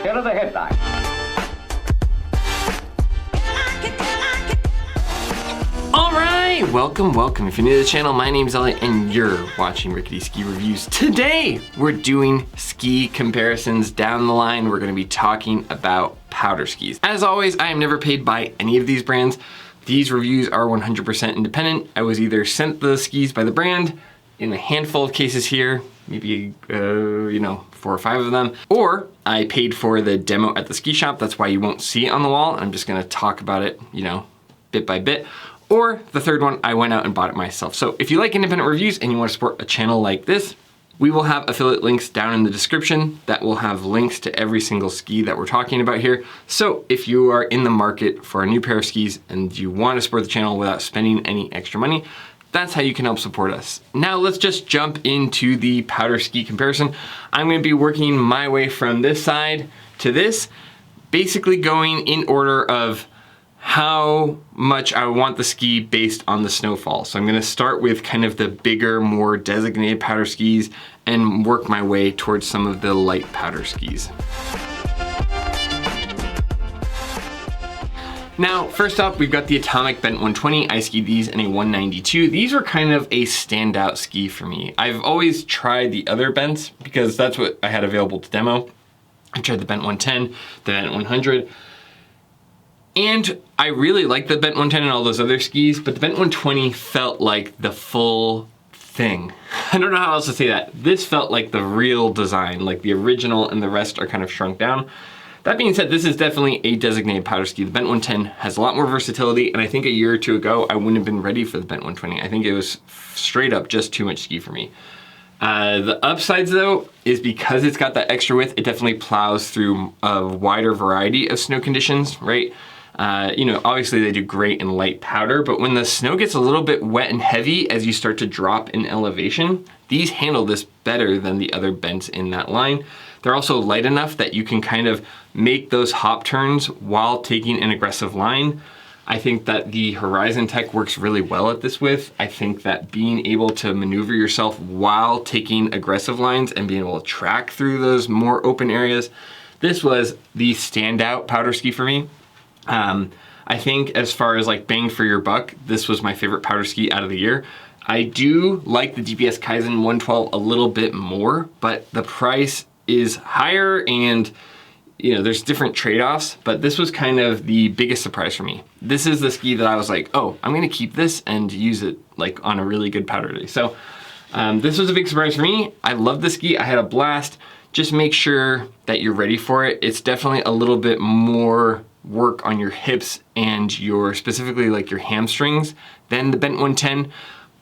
Here are the headlines. Alright, welcome. If you're new to the channel, my name's Elliott and you're watching Rickety Ski Reviews. Today, we're doing ski comparisons. Down the line, we're gonna be talking about powder skis. As always, I am never paid by any of these brands. These reviews are 100% independent. I was either sent the skis by the brand in a handful of cases here, maybe, 4 or 5 of them, or I paid for the demo at the ski shop. That's why you won't see it on the wall. I'm just gonna talk about it, bit by bit. Or the third one, I went out and bought it myself. So if you like independent reviews and you want to support a channel like this, we will have affiliate links down in the description that will have links to every single ski that we're talking about here. So if you are in the market for a new pair of skis and you want to support the channel without spending any extra money, that's how you can help support us. Now let's just jump into the powder ski comparison. I'm going to be working my way from this side to this, basically going in order of how much I want the ski based on the snowfall. So I'm gonna start with kind of the bigger, more designated powder skis and work my way towards some of the light powder skis. Now, first up, we've got the Atomic Bent 120. I skied these in a 192. These were kind of a standout ski for me. I've always tried the other bents because that's what I had available to demo. I tried the Bent 110, the Bent 100, and I really like the Bent 110 and all those other skis, but the Bent 120 felt like the full thing. I don't know how else to say that. This felt like the real design, like the original, and the rest are kind of shrunk down. That being said, this is definitely a designated powder ski. The Bent 110 has a lot more versatility, and I think a year or two ago, I wouldn't have been ready for the Bent 120. I think it was straight up just too much ski for me. The upsides though, is because it's got that extra width, it definitely plows through a wider variety of snow conditions, right? Obviously they do great in light powder, but when the snow gets a little bit wet and heavy as you start to drop in elevation, these handle this better than the other bents in that line. They're also light enough that you can kind of make those hop turns while taking an aggressive line. I think that the Horizon tech works really well at this width. I think that being able to maneuver yourself while taking aggressive lines and being able to track through those more open areas, this was the standout powder ski for me. I think as far as like bang for your buck, this was my favorite powder ski out of the year. I do like the DPS Kaizen 112 a little bit more, but the price is higher and there's different trade-offs, but this was kind of the biggest surprise for me. This is the ski that I was like, oh, I'm gonna keep this and use it like on a really good powder day. So this was a big surprise for me. I love the ski, I had a blast. Just make sure that you're ready for it. It's definitely a little bit more work on your hips and specifically like your hamstrings than the Bent 110.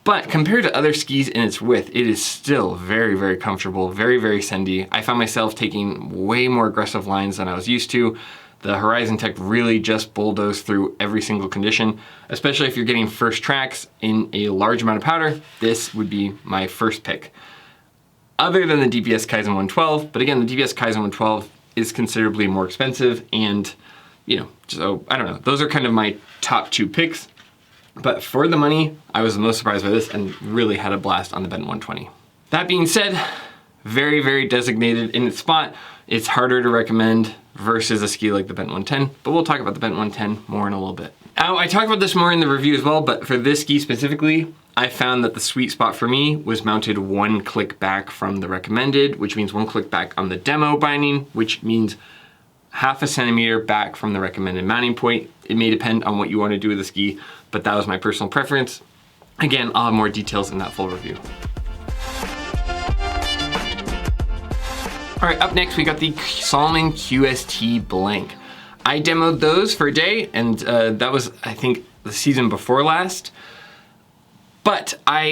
But compared to other skis in its width, it is still very, very comfortable, very, very sendy. I found myself taking way more aggressive lines than I was used to. The Horizon tech really just bulldozed through every single condition, especially if you're getting first tracks in a large amount of powder. This would be my first pick. Other than the DPS Kaizen 112, but again, the DPS Kaizen 112 is considerably more expensive and so I don't know. Those are kind of my top 2 picks. But for the money, I was the most surprised by this and really had a blast on the Bent 120. That being said, very, very designated in its spot. It's harder to recommend versus a ski like the Bent 110, but we'll talk about the Bent 110 more in a little bit. Now, I talked about this more in the review as well, but for this ski specifically, I found that the sweet spot for me was mounted 1 click back from the recommended, which means 1 click back on the demo binding, which means half a centimeter back from the recommended mounting point. It may depend on what you want to do with the ski, but that was my personal preference. Again, I'll have more details in that full review. All right, up next, we got the Salomon QST Blank. I demoed those for a day, and that was, I think, the season before last. But I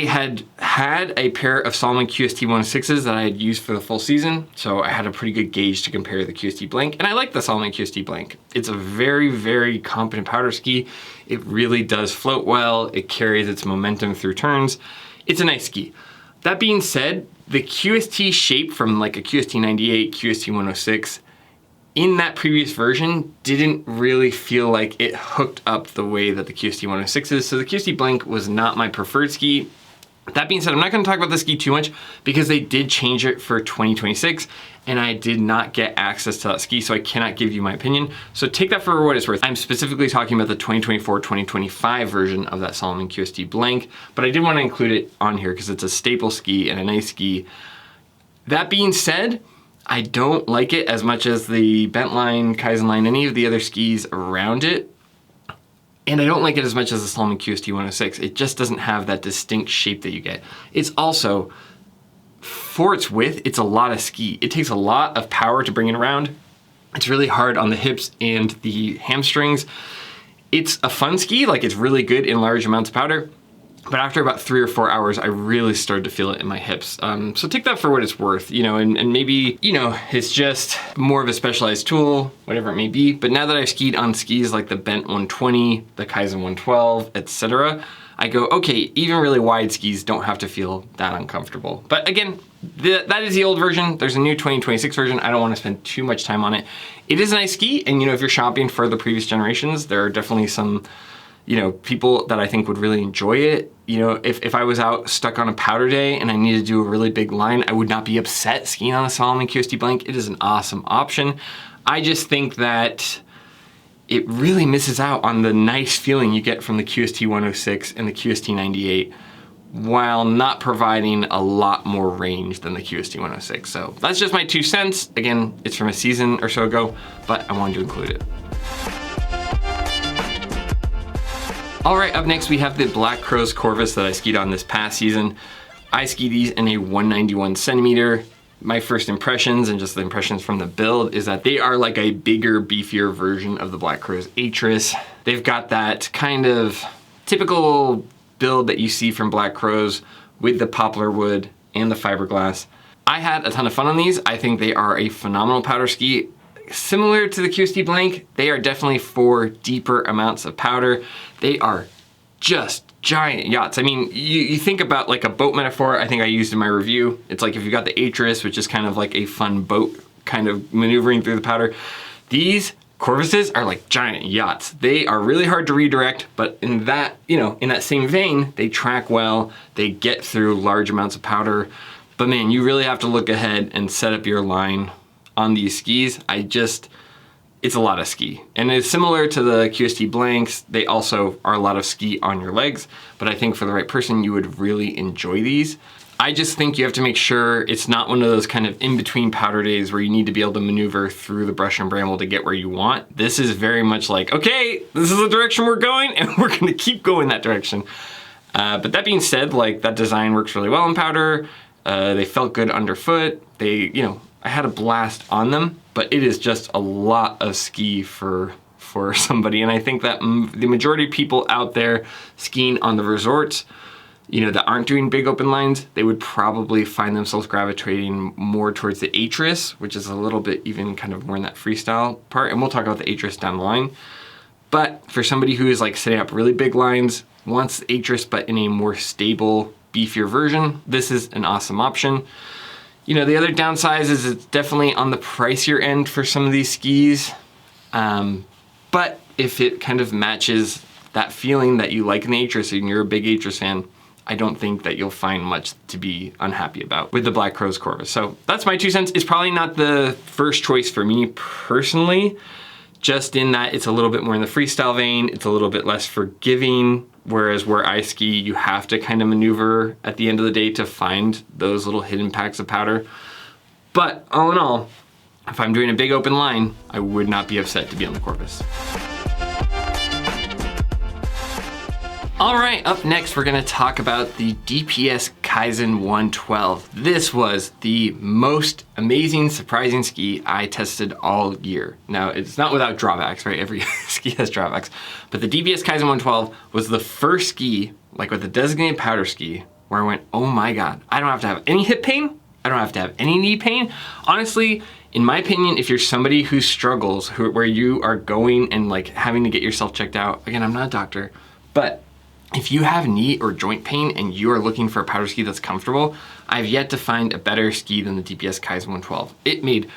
had a pair of Salomon QST 106s that I had used for the full season, so I had a pretty good gauge to compare the QST Blank, and I like the Salomon QST Blank. It's a very, very competent powder ski. It really does float well. It carries its momentum through turns. It's a nice ski. That being said, the QST shape from like a QST 98, QST 106, in that previous version didn't really feel like it hooked up the way that the QST 106 is. So the QST Blank was not my preferred ski. That being said, I'm not gonna talk about the ski too much because they did change it for 2026 and I did not get access to that ski, so I cannot give you my opinion. So take that for what it's worth. I'm specifically talking about the 2024-2025 version of that Salomon QST Blank, but I did want to include it on here because it's a staple ski and a nice ski. That being said, I don't like it as much as the Bent line, Kaizen line, any of the other skis around it. And I don't like it as much as the Salomon QST 106. It just doesn't have that distinct shape that you get. It's also, for its width, it's a lot of ski. It takes a lot of power to bring it around. It's really hard on the hips and the hamstrings. It's a fun ski, like it's really good in large amounts of powder. But after about 3 or 4 hours, I really started to feel it in my hips. So take that for what it's worth, you know, and maybe, you know, it's just more of a specialized tool, whatever it may be. But now that I've skied on skis like the Bent 120, the Kaizen 112, etc., I go, okay, even really wide skis don't have to feel that uncomfortable. But again, that is the old version. There's a new 2026 version. I don't want to spend too much time on it. It is a nice ski, and you know, if you're shopping for the previous generations, there are definitely some, you know, people that I think would really enjoy it. You know, if I was out stuck on a powder day and I needed to do a really big line, I would not be upset skiing on a Salomon QST Blank. It is an awesome option. I just think that it really misses out on the nice feeling you get from the QST 106 and the QST 98 while not providing a lot more range than the QST 106. So that's just my 2 cents. Again, it's from a season or so ago, but I wanted to include it. All right, up next we have the Black Crows Corvus that I skied on this past season. I skied these in a 191 centimeter. My first impressions and just the impressions from the build is that they are like a bigger, beefier version of the Black Crows Atris. They've got that kind of typical build that you see from Black Crows with the poplar wood and the fiberglass. I had a ton of fun on these. I think they are a phenomenal powder ski. Similar to the QST Blank, they are definitely for deeper amounts of powder. They are just giant yachts. I mean, you think about like a boat metaphor I think I used in my review. It's like if you got the Atris, which is kind of like a fun boat kind of maneuvering through the powder. These Corvuses are like giant yachts. They are really hard to redirect, but in that, you know, in that same vein, they track well, they get through large amounts of powder. But man, you really have to look ahead and set up your line on these skis. It's a lot of ski. And it's similar to the QST Blanks. They also are a lot of ski on your legs, but I think for the right person, you would really enjoy these. I just think you have to make sure it's not one of those kind of in-between powder days where you need to be able to maneuver through the brush and bramble to get where you want. This is very much like, okay, this is the direction we're going and we're gonna keep going that direction. But that being said, like that design works really well in powder. They felt good underfoot. They, you know, I had a blast on them, but it is just a lot of ski for somebody. And I think that the majority of people out there skiing on the resorts, you know, that aren't doing big open lines, they would probably find themselves gravitating more towards the Atris, which is a little bit even kind of more in that freestyle part. And we'll talk about the Atris down the line. But for somebody who is like setting up really big lines, wants the Atris, but in a more stable, beefier version, this is an awesome option. You know, the other downside is it's definitely on the pricier end for some of these skis. But if it kind of matches that feeling that you like in the Atris and you're a big Atris fan, I don't think that you'll find much to be unhappy about with the Black Crows Corvus. So that's my 2 cents. It's probably not the first choice for me personally, just in that it's a little bit more in the freestyle vein. It's a little bit less forgiving. Whereas where I ski, you have to kind of maneuver at the end of the day to find those little hidden packs of powder. But all in all, if I'm doing a big open line, I would not be upset to be on the Corvus. All right, up next, we're gonna talk about the DPS Kaizen 112. This was the most amazing, surprising ski I tested all year. Now, it's not without drawbacks, right? Every ski has drawbacks, but the DPS Kaizen 112 was the first ski, like with a designated powder ski, where I went, oh my God, I don't have to have any hip pain. I don't have to have any knee pain. Honestly, in my opinion, if you're somebody who struggles, where you are going and like having to get yourself checked out, again, I'm not a doctor, but if you have knee or joint pain and you are looking for a powder ski that's comfortable, I've yet to find a better ski than the DPS Kaizen 112. It made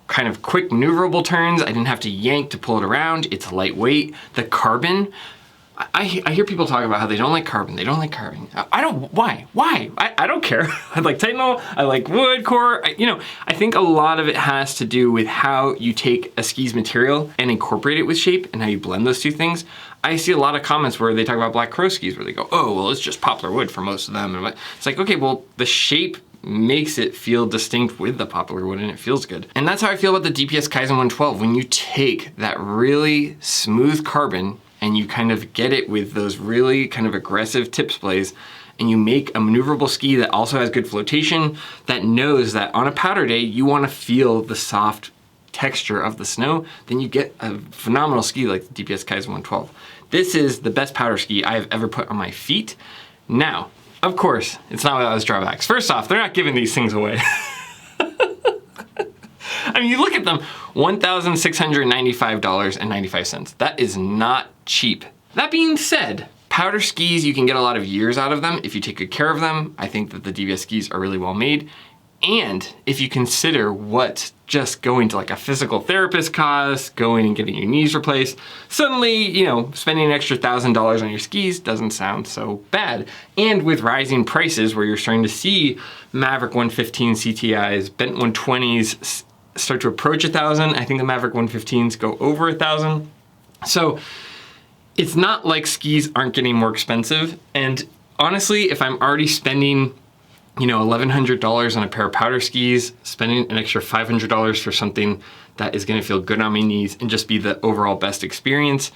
kind of quick maneuverable turns. I didn't have to yank to pull it around. It's lightweight. The carbon, I hear people talk about how they don't like carbon. They don't like carbon. I don't. Why? I don't care. I like Titanol. I like wood core. I think a lot of it has to do with how you take a SKIS material and incorporate it with shape and how you blend those two things. I see a lot of comments where they talk about Black Crow skis where they go, oh, well, it's just poplar wood for most of them. And it's like, okay, well, the shape makes it feel distinct with the poplar wood and it feels good. And that's how I feel about the DPS Kaizen 112. When you take that really smooth carbon and you kind of get it with those really kind of aggressive tip splays, and you make a maneuverable ski that also has good flotation, that knows that on a powder day, you want to feel the soft texture of the snow, then you get a phenomenal ski like the DPS Kaizen 112. This is the best powder ski I've ever put on my feet. Now, of course, it's not without its drawbacks. First off, they're not giving these things away. I mean, you look at them, $1,695.95. That is not cheap. That being said, powder skis, you can get a lot of years out of them if you take good care of them. I think that the DPS skis are really well made. And if you consider what just going to like a physical therapist costs, going and getting your knees replaced, suddenly, spending an extra $1,000 on your skis doesn't sound so bad. And with rising prices where you're starting to see Maverick 115 CTIs, bent 120s start to approach 1,000. I think the Maverick 115s go over 1,000. So it's not like skis aren't getting more expensive. And honestly, if I'm already spending $1,100 on a pair of powder skis, spending an extra $500 for something that is gonna feel good on my knees and just be the overall best experience,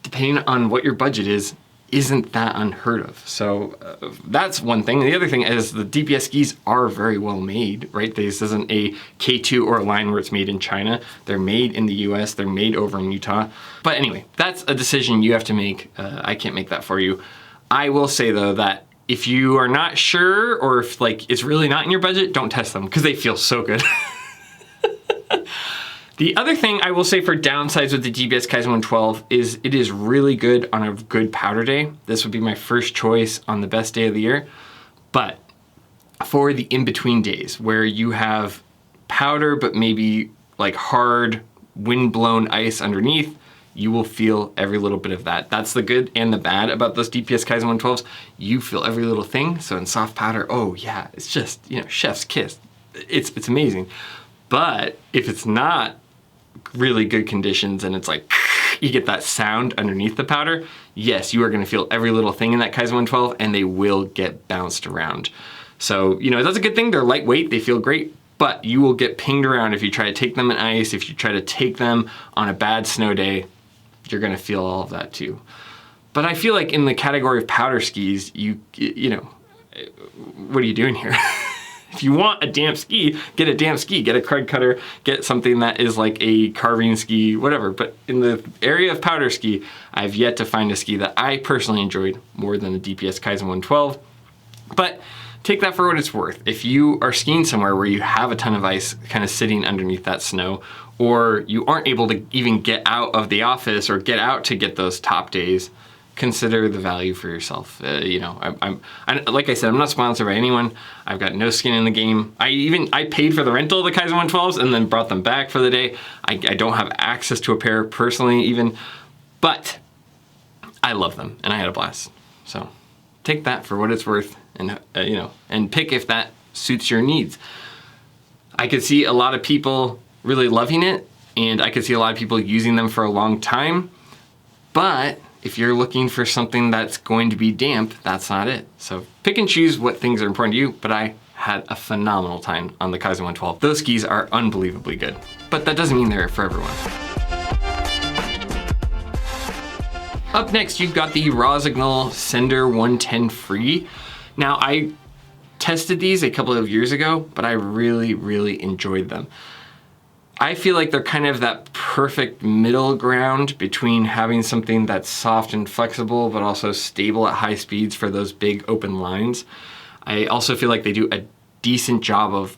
depending on what your budget is, isn't that unheard of. So that's one thing. The other thing is the DPS skis are very well made, right? This isn't a K2 or a line where it's made in China. They're made in the US, they're made over in Utah. But anyway, that's a decision you have to make. I can't make that for you. I will say though that if you are not sure or if it's really not in your budget, don't test them because they feel so good. The other thing I will say for downsides with the DPS Kaizen 112 is it is really good on a good powder day. This would be my first choice on the best day of the year. But for the in-between days where you have powder but maybe like hard wind-blown ice underneath, you will feel every little bit of that. That's the good and the bad about those DPS Kaizen 112s. You feel every little thing. So in soft powder, oh yeah, it's just, chef's kiss. It's amazing. But if it's not really good conditions and it's like, you get that sound underneath the powder, yes, you are gonna feel every little thing in that Kaizen 112 and they will get bounced around. So, that's a good thing. They're lightweight, they feel great, but you will get pinged around if you try to take them in ice, if you try to take them on a bad snow day, you're gonna feel all of that too. But I feel like in the category of powder skis, what are you doing here? If you want a damp ski, get a damp ski, get a crud cutter, get something that is like a carving ski, whatever. But in the area of powder ski, I've yet to find a ski that I personally enjoyed more than the DPS Kaizen 112. But take that for what it's worth. If you are skiing somewhere where you have a ton of ice kind of sitting underneath that snow, or you aren't able to even get out of the office or get out to get those top days, consider the value for yourself. I'm like I said, I'm not sponsored by anyone. I've got no skin in the game. I paid for the rental of the Kaizen 112s and then brought them back for the day. I don't have access to a pair personally even, but I love them and I had a blast. So take that for what it's worth and and pick if that suits your needs. I could see a lot of people really loving it and I could see a lot of people using them for a long time, but if you're looking for something that's going to be damp, that's not it. So pick and choose what things are important to you, but I had a phenomenal time on the Kaizen 112. Those skis are unbelievably good, but that doesn't mean they're for everyone. Up next, you've got the Rossignol Sender 110 Free. Now, I tested these a couple of years ago, but I really, really enjoyed them. I feel like they're kind of that perfect middle ground between having something that's soft and flexible, but also stable at high speeds for those big open lines. I also feel like they do a decent job of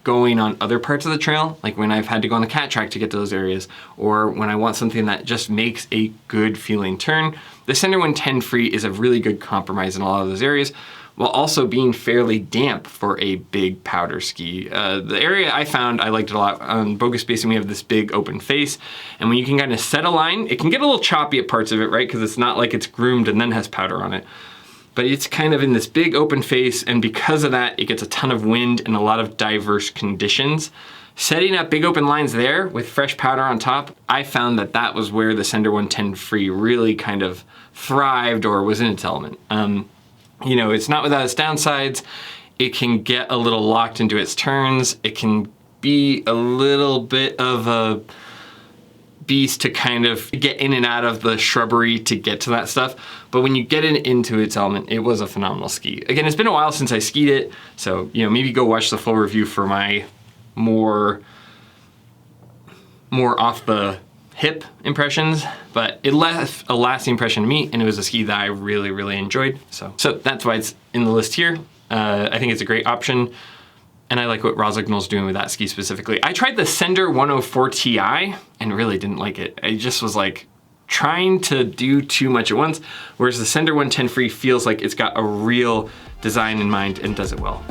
going on other parts of the trail, like when I've had to go on the cat track to get to those areas, or when I want something that just makes a good feeling turn. The Sender 110 Free is a really good compromise in a lot of those areas, while also being fairly damp for a big powder ski. The area I found, I liked it a lot. On Bogus Basin, we have this big open face, and when you can kind of set a line, it can get a little choppy at parts of it, right? Because it's not like it's groomed and then has powder on it. But it's kind of in this big open face, and because of that, it gets a ton of wind and a lot of diverse conditions. Setting up big open lines there with fresh powder on top, I found that that was where the Sender 110 Free really kind of thrived or was in its element. You know, it's not without its downsides. It can get a little locked into its turns. It can be a little bit of a beast to kind of get in and out of the shrubbery to get to that stuff. But when you get into its element, it was a phenomenal ski. Again, it's been a while since I skied it, so you know, maybe go watch the full review for my more off the hip impressions, but it left a lasting impression to me, and it was a ski that I really, really enjoyed. So that's why it's in the list here. I think it's a great option, and I like what Rossignol's doing with that ski specifically. I tried the Sender 104 Ti and really didn't like it. It just was like trying to do too much at once, whereas the Sender 110 Free feels like it's got a real design in mind and does it well.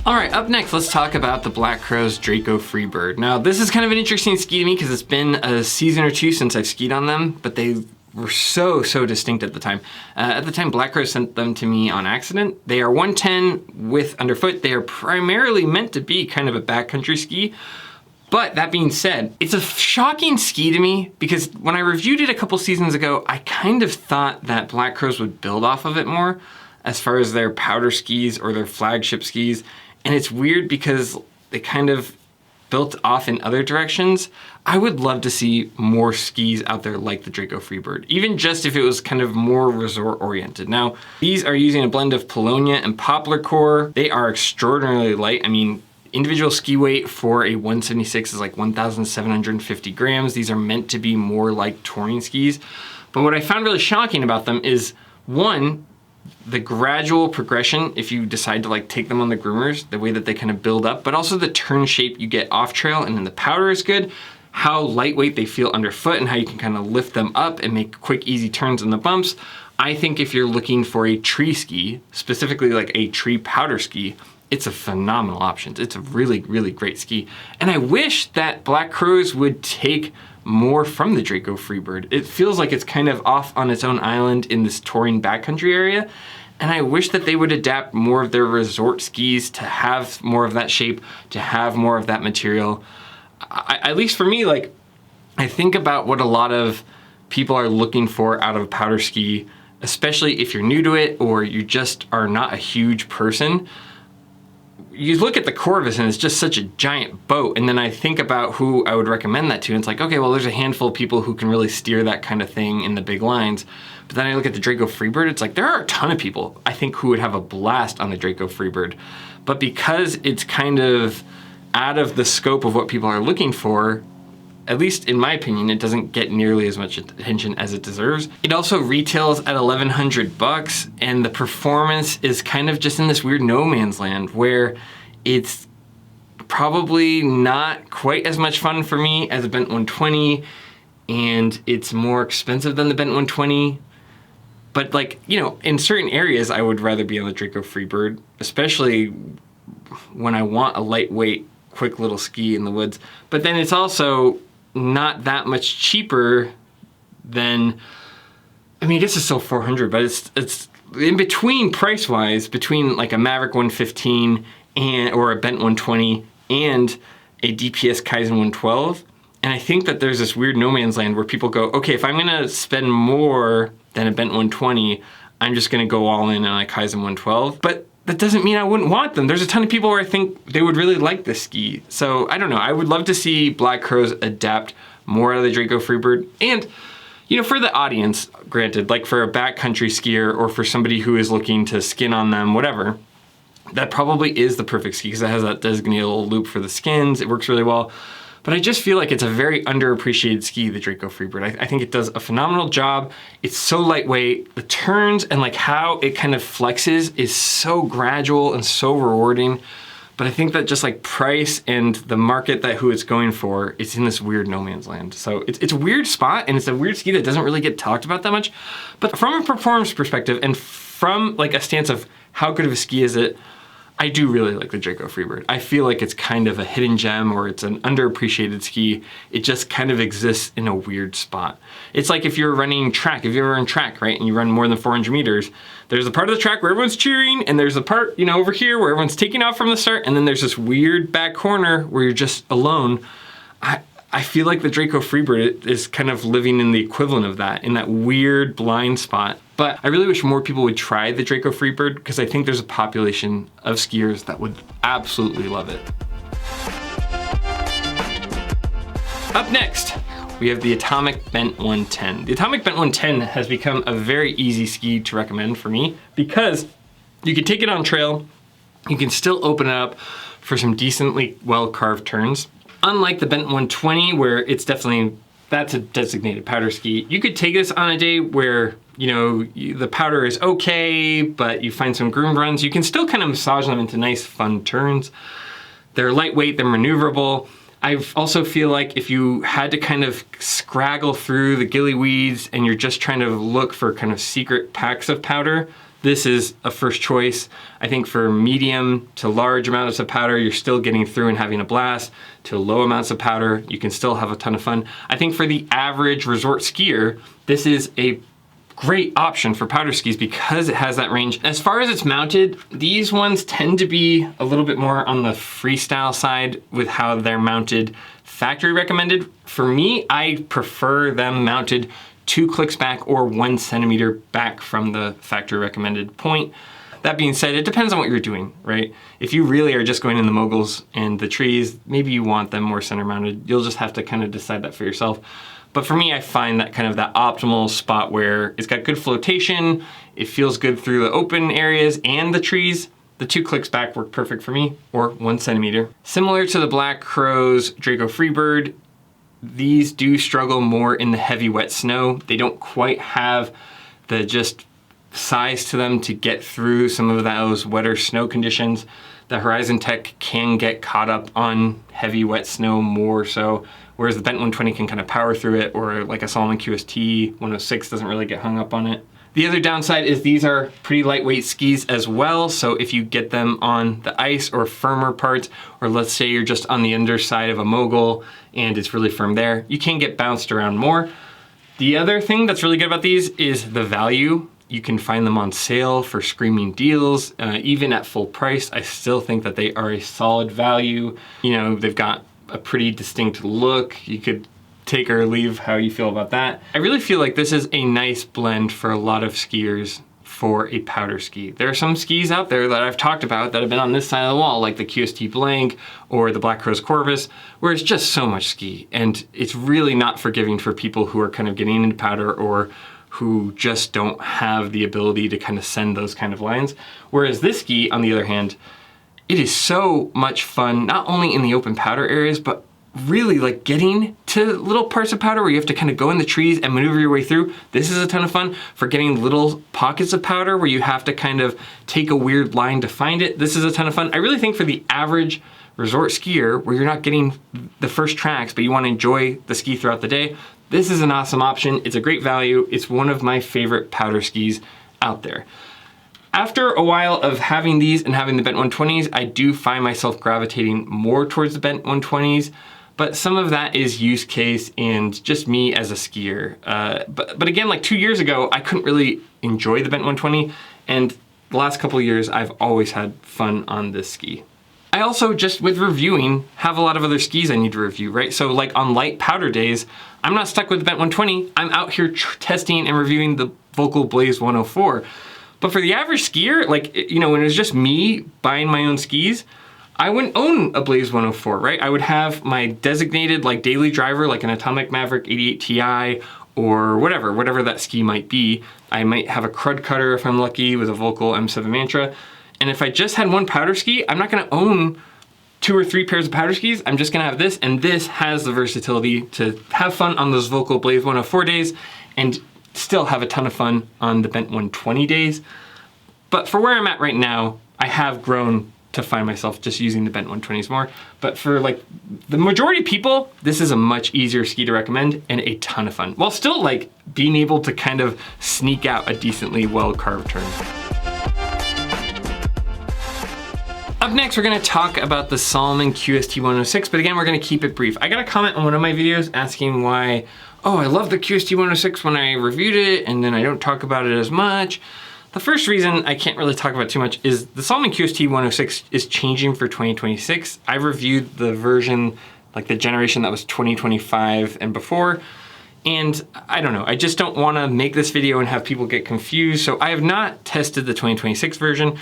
All right, up next, let's talk about the Black Crow's Draco Freebird. Now, this is kind of an interesting ski to me because it's been a season or two since I've skied on them, but they were so distinct at the time. At the time, Black Crow sent them to me on accident. They are 110 with underfoot. They are primarily meant to be kind of a backcountry ski. But that being said, it's a shocking ski to me because when I reviewed it a couple seasons ago, I kind of thought that Black Crows would build off of it more as far as their powder skis or their flagship skis. And it's weird because they kind of built off in other directions. I would love to see more skis out there like the Draco Freebird, even just if it was kind of more resort oriented. Now, these are using a blend of Polonia and Poplar core. They are extraordinarily light. I mean, individual ski weight for a 176 is like 1,750 grams. These are meant to be more like touring skis. But what I found really shocking about them is, one, the gradual progression if you decide to like take them on the groomers, the way that they kind of build up, but also the turn shape you get off trail, and then the powder is good, how lightweight they feel underfoot and how you can kind of lift them up and make quick easy turns in the bumps. I think if you're looking for a tree ski, specifically like a tree powder ski, it's a phenomenal option. It's a really, really great ski. And I wish that Black Crows would take more from the Draco Freebird. It feels like it's kind of off on its own island in this touring backcountry area. And I wish that they would adapt more of their resort skis to have more of that shape, to have more of that material. At least for me, like, I think about what a lot of people are looking for out of a powder ski, especially if you're new to it or you just are not a huge person. You look at the Corvus and it's just such a giant boat, and then I think about who I would recommend that to, and it's like, okay, well, there's a handful of people who can really steer that kind of thing in the big lines. But then I look at the Draco Freebird, it's like there are a ton of people I think who would have a blast on the Draco Freebird. But because it's kind of out of the scope of what people are looking for, at least in my opinion, it doesn't get nearly as much attention as it deserves. It also retails at $1,100, and the performance is kind of just in this weird no man's land where it's probably not quite as much fun for me as a Bent 120, and it's more expensive than the Bent 120. But like, you know, in certain areas, I would rather be on the Draco Freebird, especially when I want a lightweight, quick little ski in the woods. But then it's also not that much cheaper than, I mean, I guess it's still $400, but it's in between price-wise, between like a Maverick 115 or a Bent 120 and a DPS Kaizen 112. And I think that there's this weird no man's land where people go, okay, if I'm gonna spend more than a Bent 120, I'm just gonna go all in on a Kaizen 112. But that doesn't mean I wouldn't want them. There's a ton of people where I think they would really like this ski. So I don't know, I would love to see Black Crows adapt more out of the Draco Freebird. And, you know, for the audience, granted, like for a backcountry skier or for somebody who is looking to skin on them, whatever, that probably is the perfect ski because it has that designated little loop for the skins. It works really well. But I just feel like it's a very underappreciated ski, the Draco Freebird. I think it does a phenomenal job. It's so lightweight. The turns and like how it kind of flexes is so gradual and so rewarding. But I think that just like price and the market that who it's going for, it's in this weird no man's land. So it's a weird spot, and it's a weird ski that doesn't really get talked about that much. But from a performance perspective and from like a stance of how good of a ski is it, I do really like the Draco Freebird. I feel like it's kind of a hidden gem, or it's an underappreciated ski. It just kind of exists in a weird spot. It's like if you're running track, if you're ever in track, right, and you run more than 400 meters, there's a part of the track where everyone's cheering, and there's a part, you know, over here where everyone's taking off from the start, and then there's this weird back corner where you're just alone. I feel like the Draco Freebird is kind of living in the equivalent of that, in that weird blind spot. But I really wish more people would try the Draco Freebird, because I think there's a population of skiers that would absolutely love it. Up next, we have the Atomic Bent 110. The Atomic Bent 110 has become a very easy ski to recommend for me, because you can take it on trail, you can still open it up for some decently well-carved turns. Unlike the Bent 120, where it's definitely, that's a designated powder ski, you could take this on a day where, you know, the powder is okay, but you find some groomed runs, you can still kind of massage them into nice, fun turns. They're lightweight, they're maneuverable. I also feel like if you had to kind of scraggle through the gilly weeds and you're just trying to look for kind of secret packs of powder, this is a first choice. I think for medium to large amounts of powder, you're still getting through and having a blast. To low amounts of powder, you can still have a ton of fun. I think for the average resort skier, this is a great option for powder skis because it has that range. As far as it's mounted, these ones tend to be a little bit more on the freestyle side with how they're mounted factory recommended. For me, I prefer them mounted 2 clicks back or 1 centimeter back from the factory recommended point. That being said, it depends on what you're doing, right? If you really are just going in the moguls and the trees, maybe you want them more center mounted. You'll just have to kind of decide that for yourself. But for me, I find that kind of that optimal spot where it's got good flotation, it feels good through the open areas and the trees. The 2 clicks back work perfect for me, or 1 centimeter. Similar to the Black Crow's Draco Freebird, these do struggle more in the heavy wet snow. They don't quite have the just size to them to get through some of those wetter snow conditions. The Horizon Tech can get caught up on heavy wet snow more so, whereas the Bent 120 can kind of power through it, or like a Salomon QST 106 doesn't really get hung up on it. The other downside is these are pretty lightweight skis as well, so if you get them on the ice or firmer parts, or let's say you're just on the underside of a mogul and it's really firm there, you can get bounced around more. The other thing that's really good about these is the value. You can find them on sale for screaming deals. Even at full price, I still think that they are a solid value. You know, they've got a pretty distinct look. You could take or leave how you feel about that. I really feel like this is a nice blend for a lot of skiers for a powder ski. There are some skis out there that I've talked about that have been on this side of the wall, like the QST Blank or the Black Crow's Corvus, where it's just so much ski, and it's really not forgiving for people who are kind of getting into powder or who just don't have the ability to kind of send those kind of lines. Whereas this ski, on the other hand, it is so much fun, not only in the open powder areas, but really like getting to little parts of powder where you have to kind of go in the trees and maneuver your way through. This is a ton of fun. For getting little pockets of powder where you have to kind of take a weird line to find it, this is a ton of fun. I really think for the average resort skier where you're not getting the first tracks, but you want to enjoy the ski throughout the day, this is an awesome option. It's a great value. It's one of my favorite powder skis out there. After a while of having these and having the Bent 120s, I do find myself gravitating more towards the Bent 120s. But some of that is use case and just me as a skier. But again, like 2 years ago, I couldn't really enjoy the Bent 120. And the last couple of years, I've always had fun on this ski. I also, just with reviewing, have a lot of other skis I need to review, right? So like on light powder days, I'm not stuck with the Bent 120. I'm out here testing and reviewing the Volkl Blaze 104. But for the average skier, like, you know, when it was just me buying my own skis, I wouldn't own a Blaze 104, right? I would have my designated like daily driver, like an Atomic Maverick 88 Ti or whatever that ski might be. I might have a crud cutter if I'm lucky with a Volkl M7 Mantra. And if I just had one powder ski, I'm not gonna own 2 or 3 pairs of powder skis. I'm just gonna have this, and this has the versatility to have fun on those Volkl Blaze 104 days and still have a ton of fun on the Bent 120 days. But for where I'm at right now, I have grown to find myself just using the bent 120s more. But for like the majority of people, this is a much easier ski to recommend and a ton of fun, while still like being able to kind of sneak out a decently well-carved turn. Up next, we're gonna talk about the Salomon QST 106, but again, we're gonna keep it brief. I got a comment on one of my videos asking why, oh, I love the QST 106 when I reviewed it, and then I don't talk about it as much. The first reason I can't really talk about too much is the Salomon QST 106 is changing for 2026. I reviewed the version, like the generation that was 2025 and before, and I don't know, I just don't wanna make this video and have people get confused, so I have not tested the 2026 version.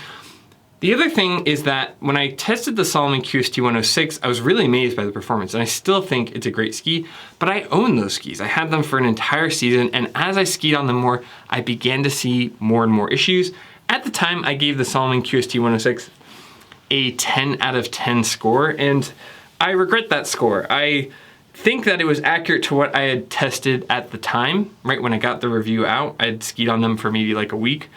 The other thing is that when I tested the Salomon QST 106, I was really amazed by the performance, and I still think it's a great ski, but I own those skis. I had them for an entire season, and as I skied on them more, I began to see more and more issues. At the time, I gave the Salomon QST 106 a 10 out of 10 score, and I regret that score. I think that it was accurate to what I had tested at the time, right when I got the review out. I had skied on them for maybe like a week.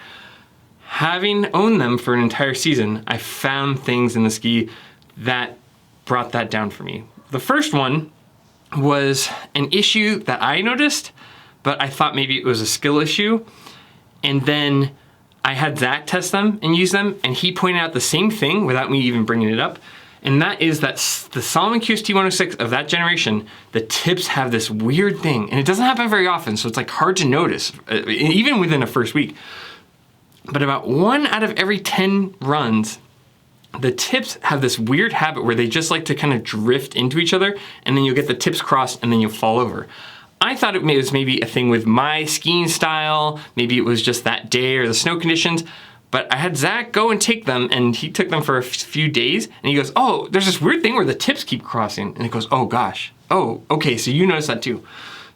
Having owned them for an entire season, I found things in the ski that brought that down for me. The first one was an issue that I noticed, but I thought maybe it was a skill issue. And then I had Zach test them and use them, and he pointed out the same thing without me even bringing it up. And that is that the Salomon QST 106 of that generation, the tips have this weird thing, and it doesn't happen very often, so it's like hard to notice, even within a first week. But about 1 out of every 10 runs, the tips have this weird habit where they just like to kind of drift into each other, and then you'll get the tips crossed and then you'll fall over. I thought it was maybe a thing with my skiing style, maybe it was just that day or the snow conditions, but I had Zach go and take them, and he took them for a few days, and he goes, oh, there's this weird thing where the tips keep crossing, and he goes, oh gosh, oh, okay, so you noticed that too.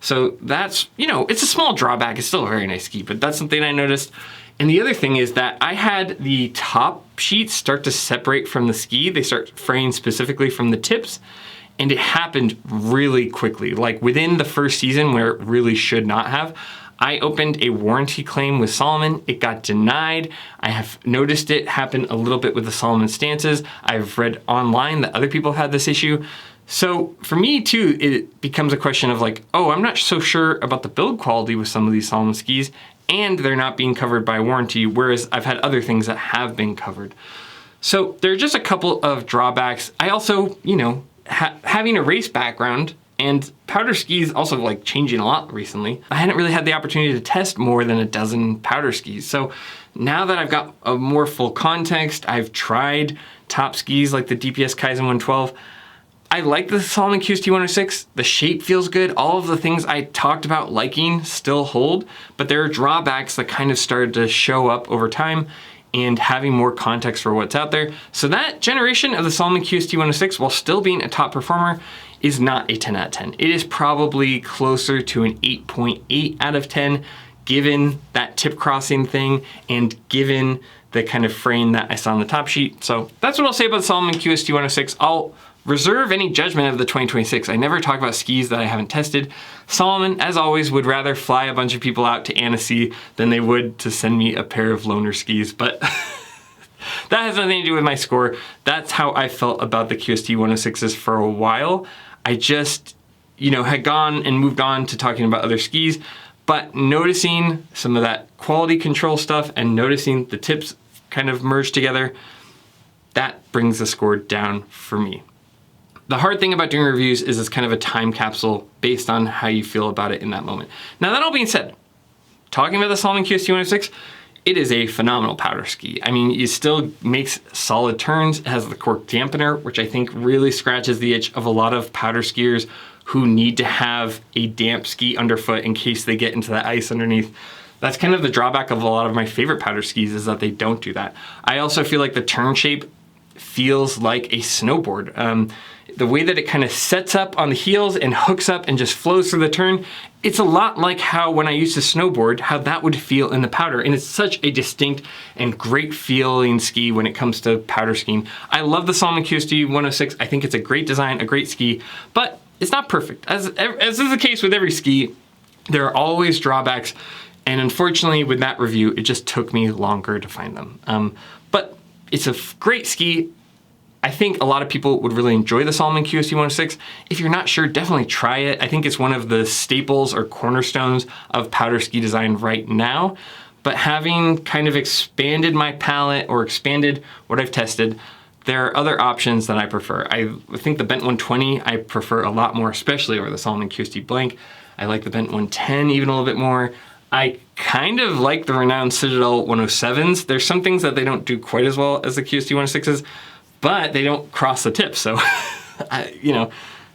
So that's, you know, it's a small drawback, it's still a very nice ski, but that's something I noticed. And the other thing is that I had the top sheets start to separate from the ski. They start fraying specifically from the tips, and it happened really quickly. Like within the first season, where it really should not have. I opened a warranty claim with Salomon. It got denied. I have noticed it happen a little bit with the Salomon stances. I've read online that other people have had this issue. So for me too, it becomes a question of like, oh, I'm not so sure about the build quality with some of these Salomon skis, and they're not being covered by warranty, whereas I've had other things that have been covered. So there are just a couple of drawbacks. I also, you know, having a race background and powder skis also like changing a lot recently, I hadn't really had the opportunity to test more than a dozen powder skis. So now that I've got a more full context, I've tried top skis like the DPS Kaizen 112, I like the Salomon QST 106. The shape feels good. All of the things I talked about liking still hold, but there are drawbacks that kind of started to show up over time and having more context for what's out there. So that generation of the Salomon QST 106, while still being a top performer, is not a 10 out of 10. It is probably closer to an 8.8 out of 10, given that tip crossing thing and given the kind of frame that I saw on the top sheet. So that's what I'll say about the Salomon QST 106. I'll reserve any judgment of the 2026. I never talk about skis that I haven't tested. Salomon, as always, would rather fly a bunch of people out to Annecy than they would to send me a pair of loaner skis, but that has nothing to do with my score. That's how I felt about the QST 106s for a while. I just, you know, had gone and moved on to talking about other skis, but noticing some of that quality control stuff and noticing the tips kind of merge together, that brings the score down for me. The hard thing about doing reviews is it's kind of a time capsule based on how you feel about it in that moment. Now that all being said, talking about the Salomon QST 106, it is a phenomenal powder ski. I mean, it still makes solid turns. It has the cork dampener, which I think really scratches the itch of a lot of powder skiers who need to have a damp ski underfoot in case they get into that ice underneath. That's kind of the drawback of a lot of my favorite powder skis, is that they don't do that. I also feel like the turn shape feels like a snowboard. The way that it kind of sets up on the heels and hooks up and just flows through the turn, it's a lot like how when I used to snowboard, how that would feel in the powder. And it's such a distinct and great feeling ski when it comes to powder skiing. I love the Salomon QST 106. I think it's a great design, a great ski, but it's not perfect. As is the case with every ski, there are always drawbacks. And unfortunately with that review, it just took me longer to find them. But it's a great ski. I think a lot of people would really enjoy the Salomon QST 106. If you're not sure, definitely try it. I think it's one of the staples or cornerstones of powder ski design right now. But having kind of expanded my palette or expanded what I've tested, there are other options that I prefer. I think the Bent 120 I prefer a lot more, especially over the Salomon QST Blank. I like the Bent 110 even a little bit more. I kind of like the Renoun Citadel 107s. There's some things that they don't do quite as well as the QST 106s, but they don't cross the tip. So, you know,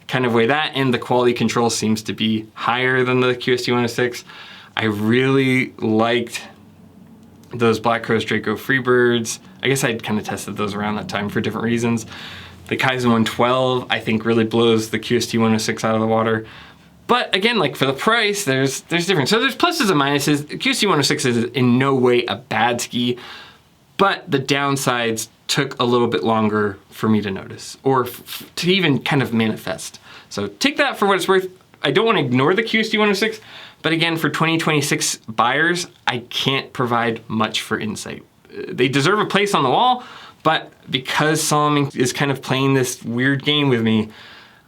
kind of weigh that, and the quality control seems to be higher than the QST 106. I really liked those Black Crowes Draco Freebirds. I guess I'd kind of tested those around that time for different reasons. The Kaizen 112, I think, really blows the QST 106 out of the water. But again, like for the price, there's difference. So there's pluses and minuses. QST 106 is in no way a bad ski, but the downsides took a little bit longer for me to notice or to even kind of manifest. So take that for what it's worth. I don't want to ignore the QST 106, but again, for 2026 buyers, I can't provide much for insight. They deserve a place on the wall, but because Salomon is kind of playing this weird game with me,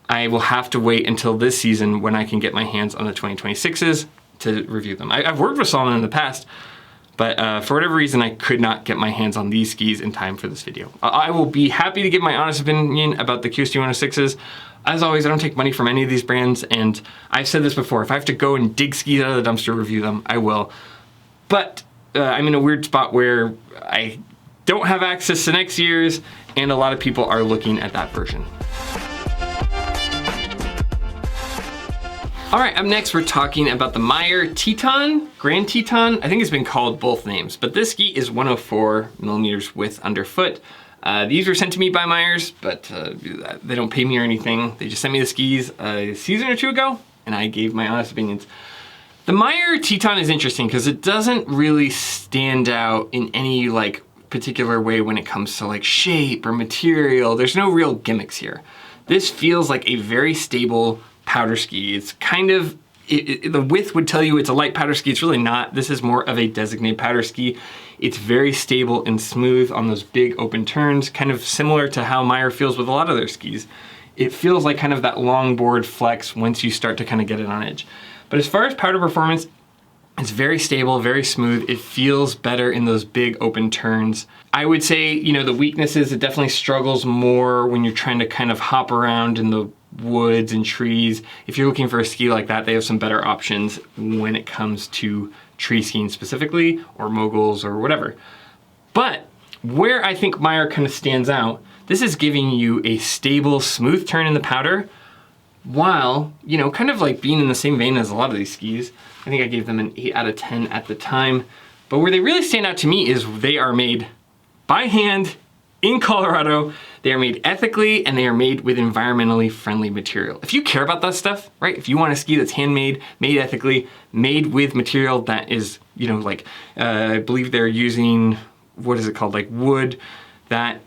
I will have to wait until this season when I can get my hands on the 2026s to review them. I've worked with Salomon in the past, but for whatever reason, I could not get my hands on these skis in time for this video. I will be happy to give my honest opinion about the QST 106s. As always, I don't take money from any of these brands, and I've said this before, if I have to go and dig skis out of the dumpster, review them, I will. But I'm in a weird spot where I don't have access to next year's, and a lot of people are looking at that version. All right, up next, we're talking about the Meier Teton, Grand Teton. I think it's been called both names, but this ski is 104 millimeters width underfoot. These were sent to me by Meier's, but they don't pay me or anything. They just sent me the skis a season or two ago, and I gave my honest opinions. The Meier Teton is interesting because it doesn't really stand out in any like particular way when it comes to like shape or material. There's no real gimmicks here. This feels like a very stable powder ski. It's kind of, the width would tell you it's a light powder ski. It's really not. This is more of a designated powder ski. It's very stable and smooth on those big open turns, kind of similar to how Meier feels with a lot of their skis. It feels like kind of that longboard flex once you start to kind of get it on edge. But as far as powder performance, it's very stable, very smooth. It feels better in those big open turns. I would say, you know, the weakness is it definitely struggles more when you're trying to kind of hop around in the woods and trees. If you're looking for a ski like that, they have some better options when it comes to tree skiing specifically, or moguls or whatever. But where I think Meier kind of stands out, this is giving you a stable, smooth turn in the powder, while, you know, kind of like being in the same vein as a lot of these skis. I think I gave them an 8 out of 10 at the time. But where they really stand out to me is they are made by hand in Colorado. They are made ethically, and they are made with environmentally friendly material. If you care about that stuff, right? If you want a ski that's handmade, made ethically, made with material that is, you know, like, I believe they're using, what is it called? Like wood that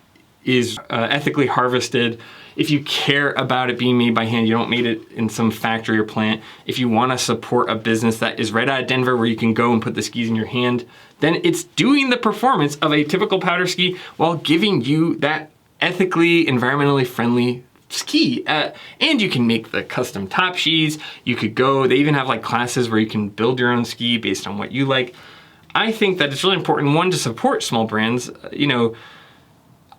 is ethically harvested. If you care about it being made by hand, you don't made it in some factory or plant. If you want to support a business that is right out of Denver where you can go and put the skis in your hand, then it's doing the performance of a typical powder ski while giving you that ethically, environmentally friendly ski. And you can make the custom top sheets. You could go, they even have like classes where you can build your own ski based on what you like. I think that it's really important, one, to support small brands. You know,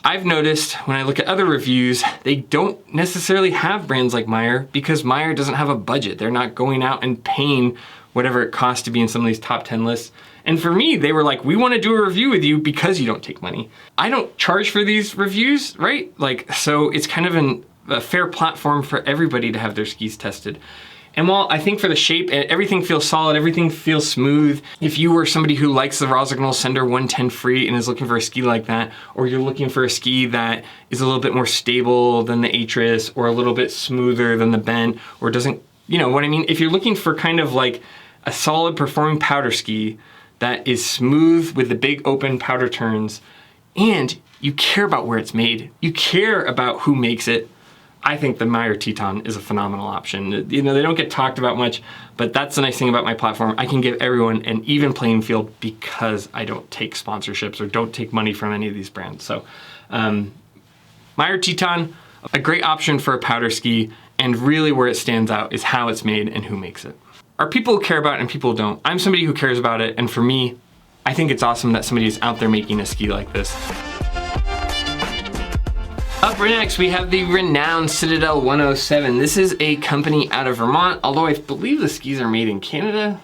I've noticed when I look at other reviews, they don't necessarily have brands like Meier because Meier doesn't have a budget. They're not going out and paying whatever it costs to be in some of these top 10 lists. And for me, they were like, we want to do a review with you because you don't take money. I don't charge for these reviews, right? Like, so it's kind of a fair platform for everybody to have their skis tested. And while I think for the shape, everything feels solid, everything feels smooth. If you were somebody who likes the Rossignol Sender 110 Free and is looking for a ski like that, or you're looking for a ski that is a little bit more stable than the Atris, or a little bit smoother than the Bent, or doesn't, you know what I mean? If you're looking for kind of like a solid performing powder ski that is smooth with the big open powder turns, and you care about where it's made, you care about who makes it, I think the Meier Teton is a phenomenal option. You know, they don't get talked about much, but that's the nice thing about my platform. I can give everyone an even playing field because I don't take sponsorships or don't take money from any of these brands. So Meier Teton, a great option for a powder ski, and really where it stands out is how it's made and who makes it. Are people who care about it and people who don't? I'm somebody who cares about it, and for me, I think it's awesome that somebody is out there making a ski like this. Up next, we have the Renoun Citadel 107. This is a company out of Vermont, although I believe the skis are made in Canada.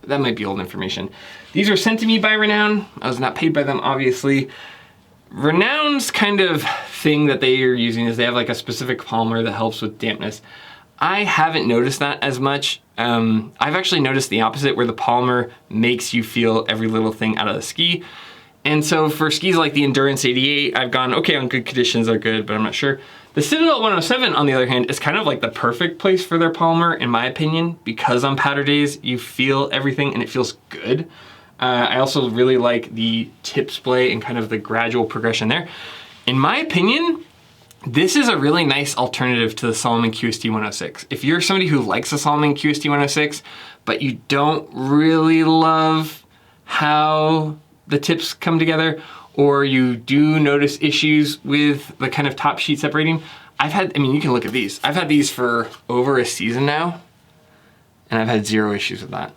That might be old information. These were sent to me by Renoun. I was not paid by them, obviously. Renoun's kind of thing that they are using is they have like a specific polymer that helps with dampness. I haven't noticed that as much. I've actually noticed the opposite, where the polymer makes you feel every little thing out of the ski. And so for skis like the Endurance 88, I've gone, okay, on good conditions they're good, but I'm not sure. The Citadel 107, on the other hand, is kind of like the perfect place for their polymer, in my opinion, because on powder days, you feel everything and it feels good. I also really like the tip splay and kind of the gradual progression there. In my opinion, this is a really nice alternative to the Salomon QST 106. If you're somebody who likes the Salomon QST 106, but you don't really love how the tips come together, or you do notice issues with the kind of top sheet separating, you can look at these. I've had these for over a season now, and I've had zero issues with that.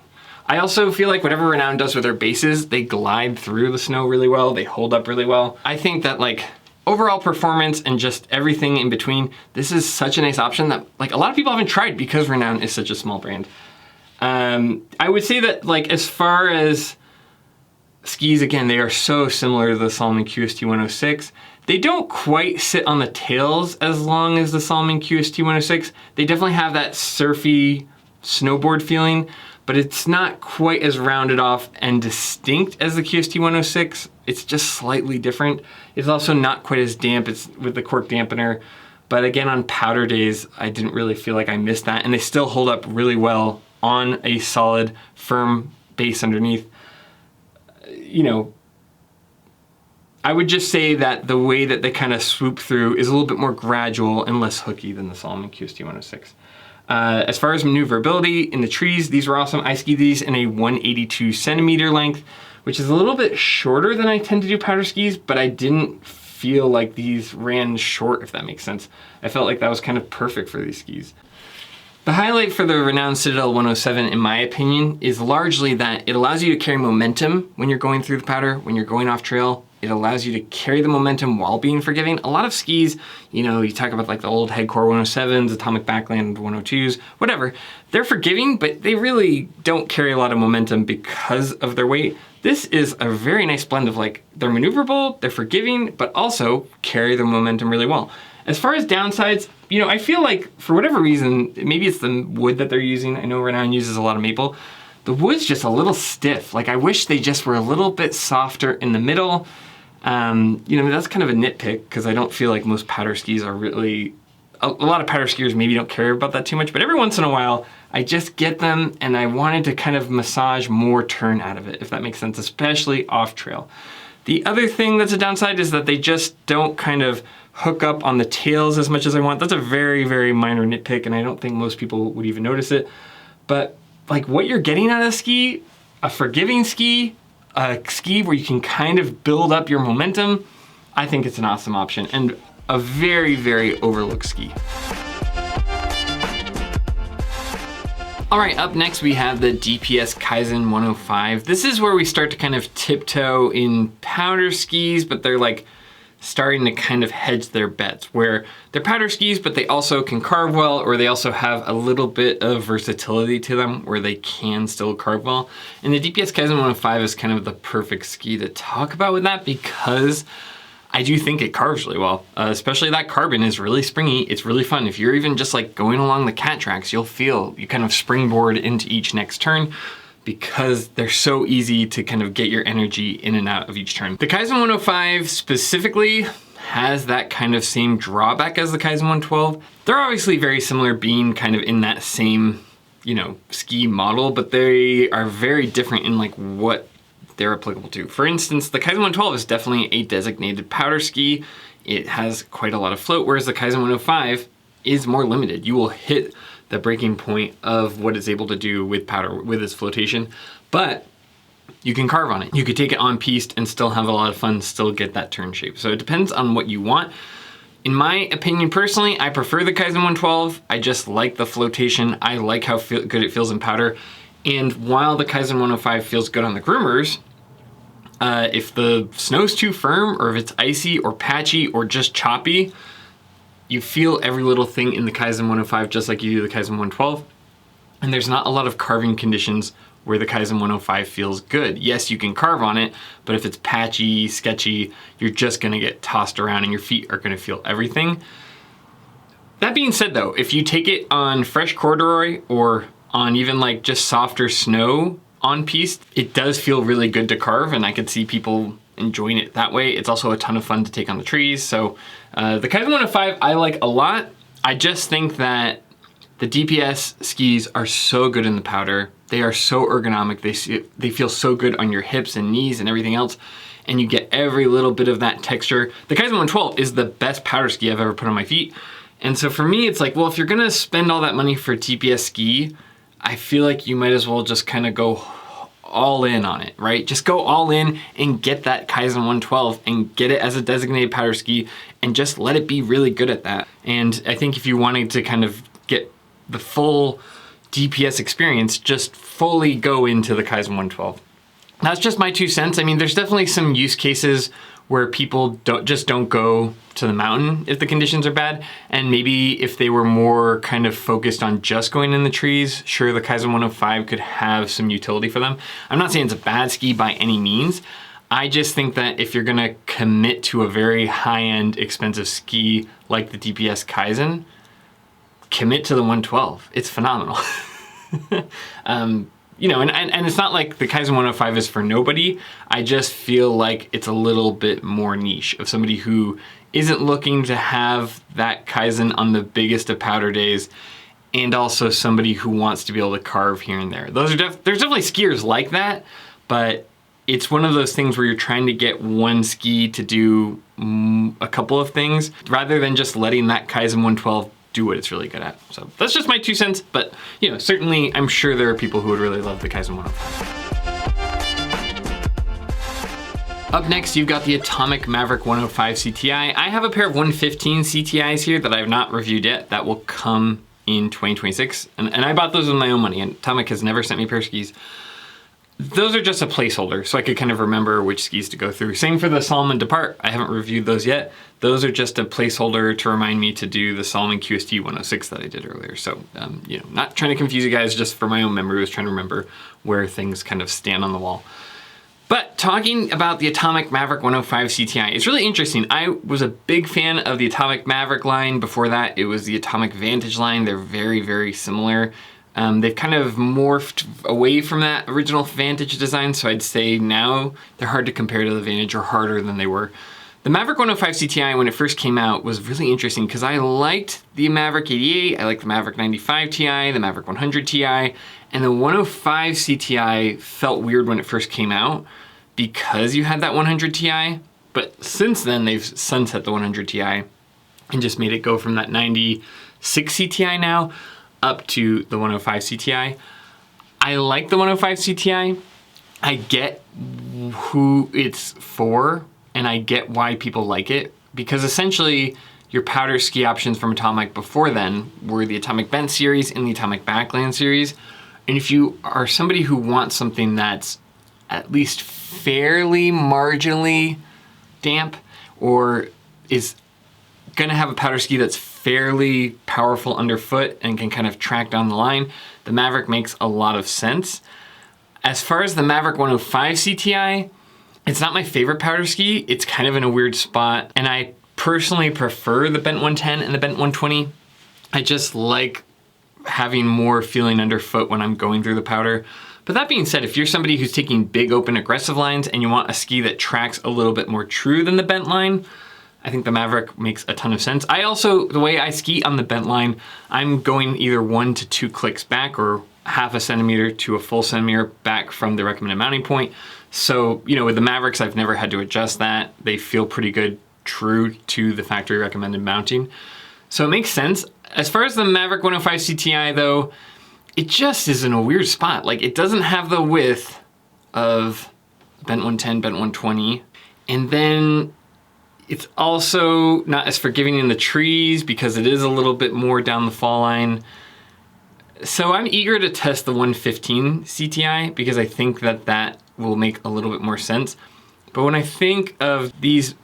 I also feel like whatever Renoun does with their bases, they glide through the snow really well, they hold up really well. I think that like overall performance and just everything in between, this is such a nice option that like a lot of people haven't tried because Renoun is such a small brand. I would say that like as far as skis, again, they are so similar to the Salomon QST 106. They don't quite sit on the tails as long as the Salomon QST 106. They definitely have that surfy snowboard feeling, but it's not quite as rounded off and distinct as the QST 106. It's just slightly different. It's also not quite as damp. It's with the cork dampener. But again, on powder days, I didn't really feel like I missed that. And they still hold up really well on a solid, firm base underneath. You know, I would just say that the way that they kind of swoop through is a little bit more gradual and less hooky than the Salomon QST 106. As far as maneuverability in the trees, these were awesome. I skied these in a 182 centimeter length, which is a little bit shorter than I tend to do powder skis, but I didn't feel like these ran short, if that makes sense. I felt like that was kind of perfect for these skis. The highlight for the Renoun Citadel 107, in my opinion, is largely that it allows you to carry momentum when you're going through the powder, when you're going off trail. It allows you to carry the momentum while being forgiving. A lot of skis, you know, you talk about like the old Headcore 107s, Atomic Backland 102s, whatever. They're forgiving, but they really don't carry a lot of momentum because of their weight. This is a very nice blend of like, they're maneuverable, they're forgiving, but also carry the momentum really well. As far as downsides, you know, I feel like for whatever reason, maybe it's the wood that they're using. I know Renoun uses a lot of maple. The wood's just a little stiff. Like I wish they just were a little bit softer in the middle. You know, that's kind of a nitpick because I don't feel like most powder skis are really, a lot of powder skiers maybe don't care about that too much, but every once in a while, I just get them and I wanted to kind of massage more turn out of it, if that makes sense, especially off trail. The other thing that's a downside is that they just don't kind of hook up on the tails as much as I want. That's a very, very minor nitpick, and I don't think most people would even notice it. But like what you're getting out of a ski, a forgiving ski, a ski where you can kind of build up your momentum, I think it's an awesome option and a very, very overlooked ski. All right, up next we have the DPS Kaizen 105. This is where we start to kind of tiptoe in powder skis, but they're like starting to kind of hedge their bets, where they're powder skis, but they also can carve well, or they also have a little bit of versatility to them where they can still carve well. And the DPS Kaizen 105 is kind of the perfect ski to talk about with that because I do think it carves really well, especially that carbon is really springy. It's really fun. If you're even just like going along the cat tracks, you'll feel you kind of springboard into each next turn because they're so easy to kind of get your energy in and out of each turn. The Kaizen 105 specifically has that kind of same drawback as the Kaizen 112. They're obviously very similar, being kind of in that same, you know, ski model, but they are very different in like what they're applicable to. For instance, the Kaizen 112 is definitely a designated powder ski. It has quite a lot of float, whereas the Kaizen 105 is more limited. You will hit the breaking point of what it's able to do with powder, with its flotation, but you can carve on it. You could take it on piste and still have a lot of fun, still get that turn shape. So it depends on what you want. In my opinion, personally, I prefer the Kaizen 112. I just like the flotation. I like how good it feels in powder. And while the Kaizen 105 feels good on the groomers, if the snow's too firm or if it's icy or patchy or just choppy, you feel every little thing in the Kaizen 105 just like you do the Kaizen 112. And there's not a lot of carving conditions where the Kaizen 105 feels good. Yes, you can carve on it, but if it's patchy, sketchy, you're just gonna get tossed around and your feet are gonna feel everything. That being said though, if you take it on fresh corduroy or on even like just softer snow on piste, it does feel really good to carve, and I could see people enjoying it that way. It's also a ton of fun to take on the trees. So the Kaizen 105 I like a lot. I just think that the DPS skis are so good in the powder. They are so ergonomic. They feel so good on your hips and knees and everything else, and you get every little bit of that texture. The Kaizen 112 is the best powder ski I've ever put on my feet. And so for me, it's like, well, if you're gonna spend all that money for a DPS ski, I feel like you might as well just kind of go all in on it, right? Just go all in and get that Kaizen 112 and get it as a designated powder ski and just let it be really good at that. And I think if you wanted to kind of get the full DPS experience, just fully go into the Kaizen 112. That's just my 2 cents. I mean, there's definitely some use cases where people don't go to the mountain if the conditions are bad. And maybe if they were more kind of focused on just going in the trees, sure, the Kaizen 105 could have some utility for them. I'm not saying it's a bad ski by any means. I just think that if you're gonna commit to a very high-end, expensive ski like the DPS Kaizen, commit to the 112. It's phenomenal. You know, and it's not like the Kaizen 105 is for nobody. I just feel like it's a little bit more niche of somebody who isn't looking to have that Kaizen on the biggest of powder days, and also somebody who wants to be able to carve here and there. There's definitely skiers like that, but it's one of those things where you're trying to get one ski to do a couple of things rather than just letting that Kaizen 112 do what it's really good at. So that's just my 2 cents, but you know, certainly I'm sure there are people who would really love the Kaizen 105. Up next, you've got the Atomic Maverick 105 CTI. I have a pair of 115 CTIs here that I have not reviewed yet. That will come in 2026. And I bought those with my own money, and Atomic has never sent me a pair of skis. Those are just a placeholder, so I could kind of remember which skis to go through. Same for the Salomon Depart. I haven't reviewed those yet. Those are just a placeholder to remind me to do the Salomon QST 106 that I did earlier. So, you know, not trying to confuse you guys, just for my own memory, I was trying to remember where things kind of stand on the wall. But talking about the Atomic Maverick 105 CTI, it's really interesting. I was a big fan of the Atomic Maverick line. Before that, it was the Atomic Vantage line. They're very, very similar. They've kind of morphed away from that original Vantage design, so I'd say now they're hard to compare to the Vantage, or harder than they were. The Maverick 105 CTI, when it first came out, was really interesting because I liked the Maverick 88, I liked the Maverick 95 Ti, the Maverick 100 Ti, and the 105 CTI felt weird when it first came out because you had that 100 Ti, but since then they've sunset the 100 Ti and just made it go from that 96 CTI now up to the 105 CTI. I like the 105 CTI. I get who it's for, and I get why people like it, because essentially your powder ski options from Atomic before then were the Atomic Bent series and the Atomic Backland series. And if you are somebody who wants something that's at least fairly marginally damp, or is gonna have a powder ski that's fairly powerful underfoot and can kind of track down the line, the Maverick makes a lot of sense. As far as the Maverick 105 CTI, it's not my favorite powder ski. It's kind of in a weird spot, and I personally prefer the Bent 110 and the Bent 120. I just like having more feeling underfoot when I'm going through the powder. But that being said, if you're somebody who's taking big open aggressive lines and you want a ski that tracks a little bit more true than the Bent line, I think the Maverick makes a ton of sense. I also, the way I ski on the Bent line, I'm going either 1 to 2 clicks back, or half a centimeter to a full centimeter back from the recommended mounting point. So, you know, with the Mavericks, I've never had to adjust that. They feel pretty good, true to the factory recommended mounting. So it makes sense. As far as the Maverick 105 CTI though, it just is in a weird spot. Like, it doesn't have the width of Bent 110, Bent 120, and then It's also not as forgiving in the trees because it is a little bit more down the fall line. So I'm eager to test the 115 CTI because I think that that will make a little bit more sense. But when I think of these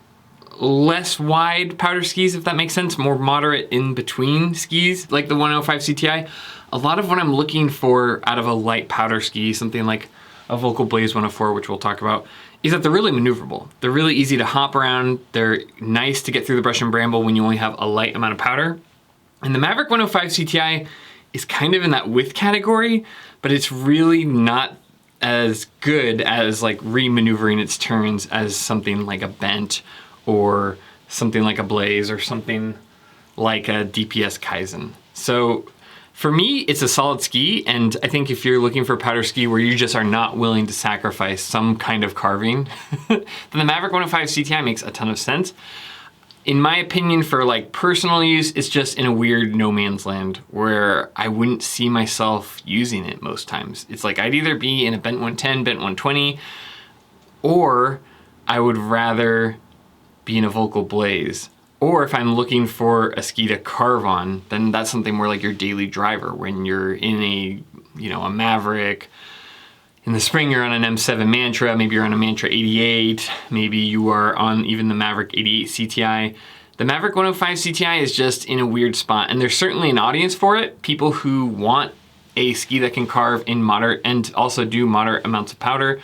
less wide powder skis, if that makes sense, more moderate in between skis, like the 105 CTI, a lot of what I'm looking for out of a light powder ski, something like a Volkl Blaze 104, which we'll talk about, is that they're really maneuverable. They're really easy to hop around. They're nice to get through the brush and bramble when you only have a light amount of powder. And the Maverick 105 CTI is kind of in that width category, but it's really not as good as like re-maneuvering its turns as something like a Bent or something like a Blaze or something like a DPS Kaizen. So for me, it's a solid ski, and I think if you're looking for a powder ski where you just are not willing to sacrifice some kind of carving, then the Maverick 105 CTI makes a ton of sense. In my opinion, for like personal use, it's just in a weird no man's land where I wouldn't see myself using it most times. It's like I'd either be in a bent 110, bent 120, or I would rather be in a Volkl Blaze. Or if I'm looking for a ski to carve on, then that's something more like your daily driver when you're in a, you know, a Maverick. In the spring, you're on an M7 Mantra, maybe you're on a Mantra 88, maybe you are on even the Maverick 88 CTI. The Maverick 105 CTI is just in a weird spot, and there's certainly an audience for it. People who want a ski that can carve in moderate and also do moderate amounts of powder.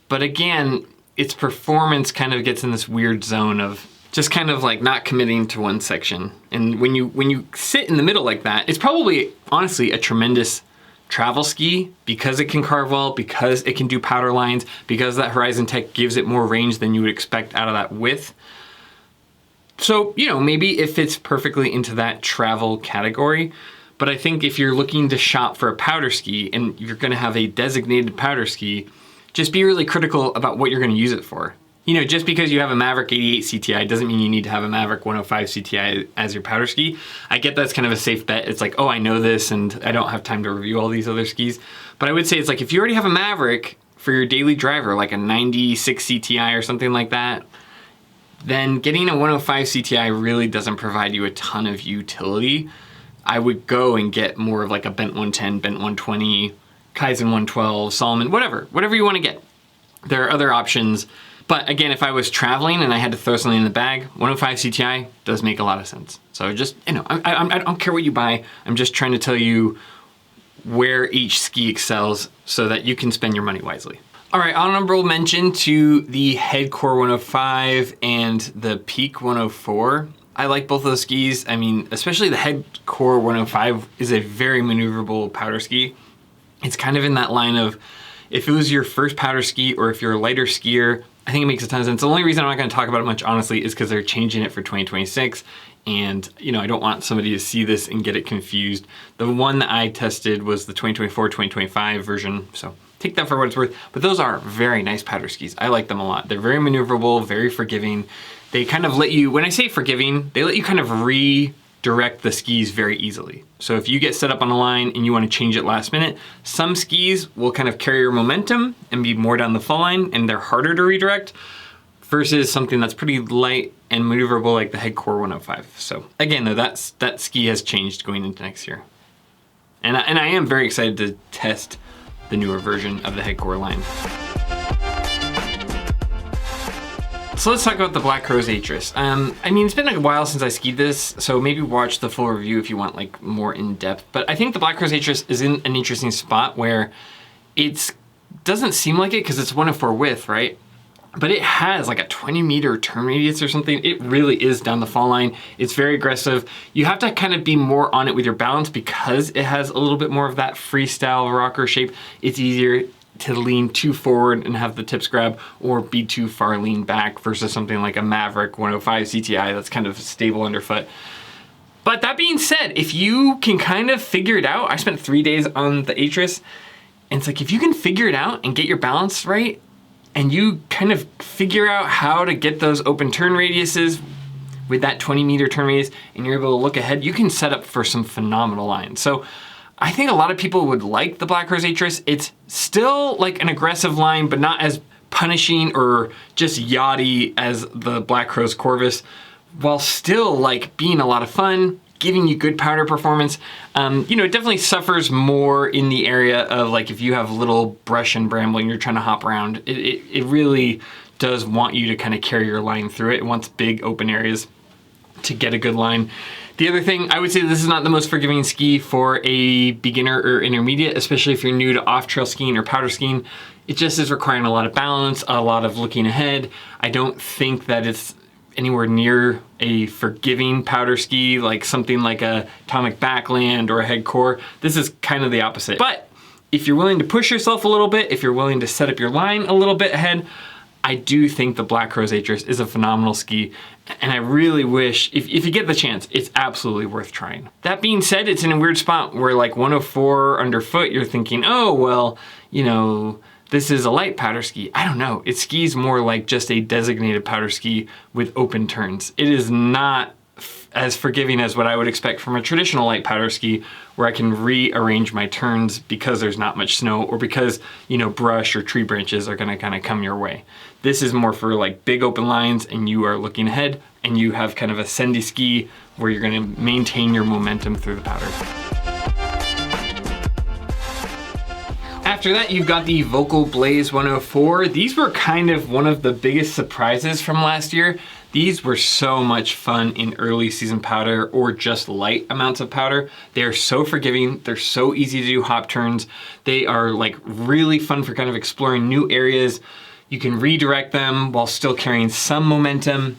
But again, its performance kind of gets in this weird zone of just kind of like not committing to one section. And when you sit in the middle like that, it's probably honestly a tremendous travel ski because it can carve well, because it can do powder lines, because that Horizon Tech gives it more range than you would expect out of that width. So, you know, maybe it fits perfectly into that travel category. But I think if you're looking to shop for a powder ski and you're gonna have a designated powder ski, just be really critical about what you're gonna use it for. You know, just because you have a Maverick 88 CTI doesn't mean you need to have a Maverick 105 CTI as your powder ski. I get that's kind of a safe bet. It's like, oh, I know this and I don't have time to review all these other skis. But I would say it's like, if you already have a Maverick for your daily driver, like a 96 CTI or something like that, then getting a 105 CTI really doesn't provide you a ton of utility. I would go and get more of like a Bent 110, Bent 120, Kaizen 112, Salomon, whatever you want to get. There are other options. But again, if I was traveling and I had to throw something in the bag, 105 CTI does make a lot of sense. So just, you know, I don't care what you buy. I'm just trying to tell you where each ski excels so that you can spend your money wisely. All right, honorable mention to the Headcore 105 and the Peak 104. I like both of those skis. I mean, especially the Headcore 105 is a very maneuverable powder ski. It's kind of in that line of, if it was your first powder ski or if you're a lighter skier, I think it makes a ton of sense. The only reason I'm not gonna talk about it much, honestly, is because they're changing it for 2026. And, you know, I don't want somebody to see this and get it confused. The one that I tested was the 2024, 2025 version. So take that for what it's worth. But those are very nice powder skis. I like them a lot. They're very maneuverable, very forgiving. They kind of let you, when I say forgiving, they let you kind of redirect the skis very easily. So if you get set up on a line and you want to change it last minute, some skis will kind of carry your momentum and be more down the fall line, and they're harder to redirect versus something that's pretty light and maneuverable like the Headcore 105. So again, though, that ski has changed going into next year. And I am very excited to test the newer version of the Headcore line. So let's talk about the Black Rose Atris. I mean, it's been a while since I skied this, so maybe watch the full review if you want like more in depth. But I think the Black Rose Atris is in an interesting spot where it doesn't seem like it because it's 104 width, right? But it has like a 20-meter turn radius or something. It really is down the fall line. It's very aggressive. You have to kind of be more on it with your balance because it has a little bit more of that freestyle rocker shape. It's easier to lean too forward and have the tips grab or be too far lean back versus something like a Maverick 105 CTI that's kind of stable underfoot. But that being said, if you can kind of figure it out, I spent 3 days on the Atris, and it's like if you can figure it out and get your balance right, and you kind of figure out how to get those open turn radiuses with that 20-meter turn radius, and you're able to look ahead, you can set up for some phenomenal lines. So I think a lot of people would like the Black Rose Atris. It's still like an aggressive line, but not as punishing or just yachty as the Black Crow's Corvus, while still like being a lot of fun, giving you good powder performance. You know, it definitely suffers more in the area of like if you have little brush and bramble and you're trying to hop around, it really does want you to kind of carry your line through it. It wants big open areas to get a good line. The other thing, I would say this is not the most forgiving ski for a beginner or intermediate, especially if you're new to off-trail skiing or powder skiing. It just is requiring a lot of balance, a lot of looking ahead. I don't think that it's anywhere near a forgiving powder ski, like something like a Atomic Backland or a Head Core. This is kind of the opposite. But if you're willing to push yourself a little bit, if you're willing to set up your line a little bit ahead, I do think the Black Crow's Atris is a phenomenal ski, and I really wish, if you get the chance, it's absolutely worth trying. That being said, it's in a weird spot where like 104 underfoot, you're thinking, oh, well, you know, this is a light powder ski. I don't know, it skis more like just a designated powder ski with open turns. It is not as forgiving as what I would expect from a traditional light powder ski, where I can rearrange my turns because there's not much snow or because, you know, brush or tree branches are gonna kind of come your way. This is more for like big open lines and you are looking ahead and you have kind of a sendy ski where you're gonna maintain your momentum through the powder. After that, you've got the Volkl Blaze 104. These were kind of one of the biggest surprises from last year. These were so much fun in early season powder or just light amounts of powder. They are so forgiving. They're so easy to do hop turns. They are like really fun for kind of exploring new areas. You can redirect them while still carrying some momentum.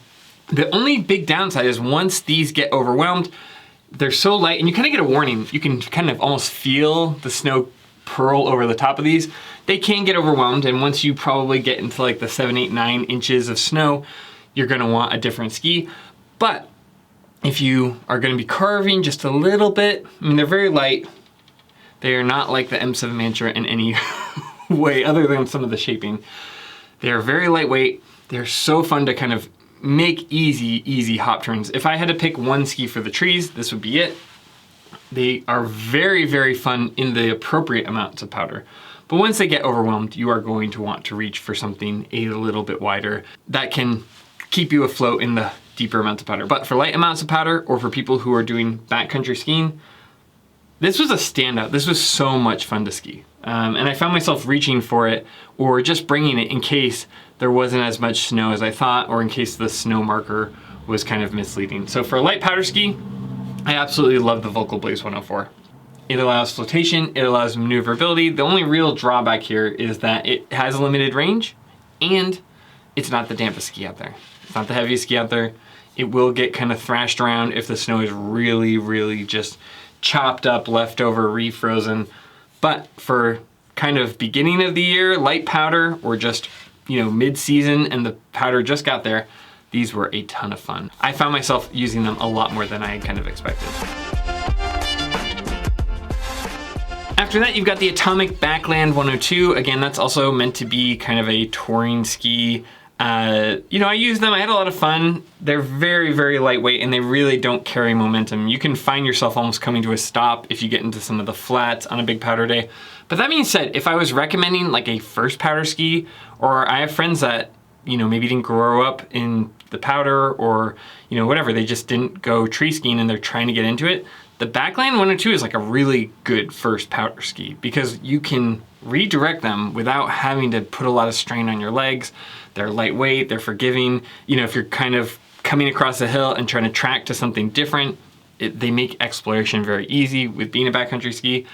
The only big downside is once these get overwhelmed, they're so light and you kind of get a warning. You can kind of almost feel the snow pearl over the top of these. They can get overwhelmed, and once you probably get into like the 7, 8, 9 inches of snow, you're gonna want a different ski. But if you are gonna be carving just a little bit, I mean, they're very light. They are not like the M7 Mantra in any way other than some of the shaping. They are very lightweight. They're so fun to kind of make easy hop turns. If I had to pick one ski for the trees, this would be it. They are very, very fun in the appropriate amounts of powder. But once they get overwhelmed, you are going to want to reach for something a little bit wider that can keep you afloat in the deeper amounts of powder. But for light amounts of powder, or for people who are doing backcountry skiing, this was a standout. This was so much fun to ski. And I found myself reaching for it or just bringing it in case there wasn't as much snow as I thought, or in case the snow marker was kind of misleading. So for a light powder ski, I absolutely love the Volkl Blaze 104. It allows flotation, it allows maneuverability. The only real drawback here is that it has a limited range and it's not the dampest ski out there. It's not the heaviest ski out there. It will get kind of thrashed around if the snow is really just chopped up, leftover, refrozen. But for kind of beginning of the year, light powder, or just, you know, mid-season and the powder just got there, these were a ton of fun. I found myself using them a lot more than I had kind of expected. After that, you've got the Atomic Backland 102. Again, that's also meant to be kind of a touring ski. You know, I used them, I had a lot of fun. They're very lightweight and they really don't carry momentum. You can find yourself almost coming to a stop if you get into some of the flats on a big powder day. But that being said, if I was recommending like a first powder ski, or I have friends that, you know, maybe didn't grow up in the powder, or, you know, whatever, they just didn't go tree skiing and they're trying to get into it, the Backland 102 is like a really good first powder ski because you can redirect them without having to put a lot of strain on your legs. They're lightweight, they're forgiving. You know, if you're kind of coming across a hill and trying to track to something different, they make exploration very easy with being a backcountry ski.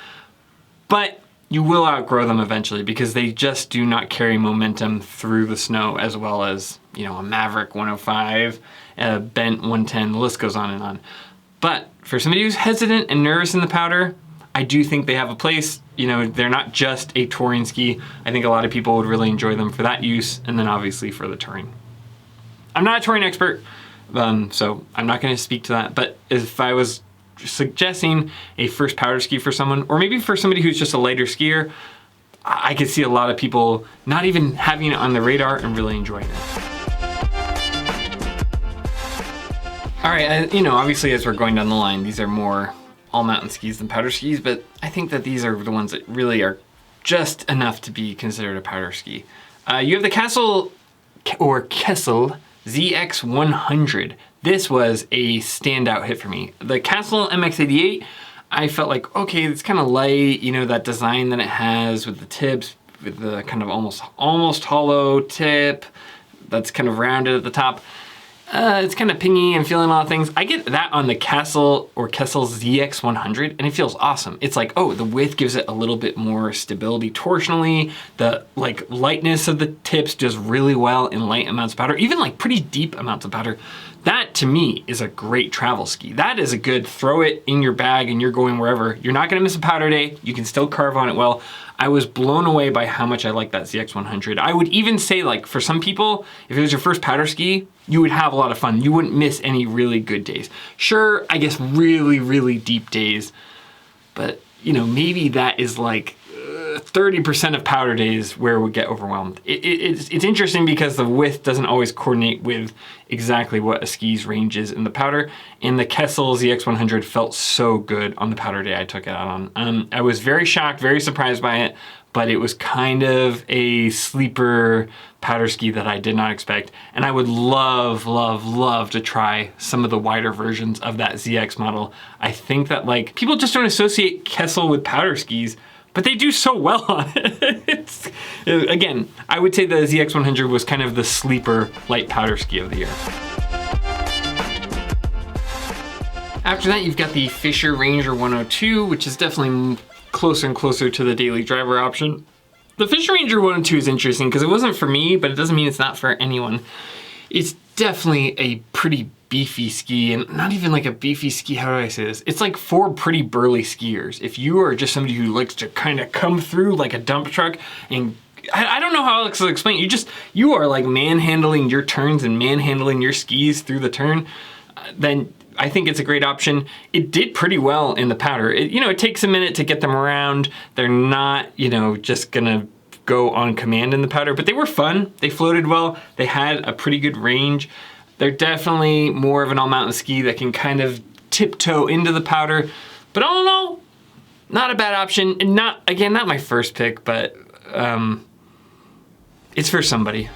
But you will outgrow them eventually because they just do not carry momentum through the snow as well as, you know, a Maverick 105, a bent 110, the list goes on and on. But for somebody who's hesitant and nervous in the powder, I do think they have a place. You know, they're not just a touring ski. I think a lot of people would really enjoy them for that use, and then obviously for the touring. I'm not a touring expert, so I'm not gonna speak to that, but if I was suggesting a first powder ski for someone, or maybe for somebody who's just a lighter skier, I could see a lot of people not even having it on the radar and really enjoying it. All right, you know, obviously as we're going down the line, these are more all mountain skis than powder skis, but I think that these are the ones that really are just enough to be considered a powder ski. You have the Kastle ZX 100. This was a standout hit for me. The Kastle MX88, I felt like, okay, it's kind of light, you know, that design that it has with the tips, with the kind of almost hollow tip that's kind of rounded at the top. It's kind of pingy and feeling a lot of things. I get that on the Kastle ZX 100 and it feels awesome. It's like, oh, the width gives it a little bit more stability torsionally. The like lightness of the tips does really well in light amounts of powder, even like pretty deep amounts of powder. That to me is a great travel ski. That is a good throw it in your bag and you're going wherever. You're not gonna miss a powder day. You can still carve on it well. I was blown away by how much I like that ZX100. I would even say, like, for some people, if it was your first powder ski, you would have a lot of fun. You wouldn't miss any really good days. Sure, I guess really, really deep days, but you know, maybe that is like 30% of powder days where it would get overwhelmed. It's interesting because the width doesn't always coordinate with exactly what a ski's range is in the powder, and the Kastle ZX100 felt so good on the powder day I took it out on. I was very shocked, very surprised by it, but it was kind of a sleeper powder ski that I did not expect, and I would love, love, love to try some of the wider versions of that ZX model. I think that like people just don't associate Kastle with powder skis, but they do so well on it. Again, I would say the ZX100 was kind of the sleeper light powder ski of the year. After that, you've got the Fischer Ranger 102, which is definitely closer and closer to the daily driver option. The Fischer Ranger 102 is interesting because it wasn't for me, but it doesn't mean it's not for anyone. It's definitely a pretty beefy ski, and not even like a beefy ski, how do I say this? It's like for pretty burly skiers. If you are just somebody who likes to kind of come through like a dump truck, and I don't know how else to explain it, you are like manhandling your turns and manhandling your skis through the turn, then I think it's a great option. It did pretty well in the powder. It takes a minute to get them around. They're not, just gonna go on command in the powder, but they were fun. They floated well. They had a pretty good range. They're definitely more of an all-mountain ski that can kind of tiptoe into the powder. But all in all, not a bad option. And not my first pick, but it's for somebody.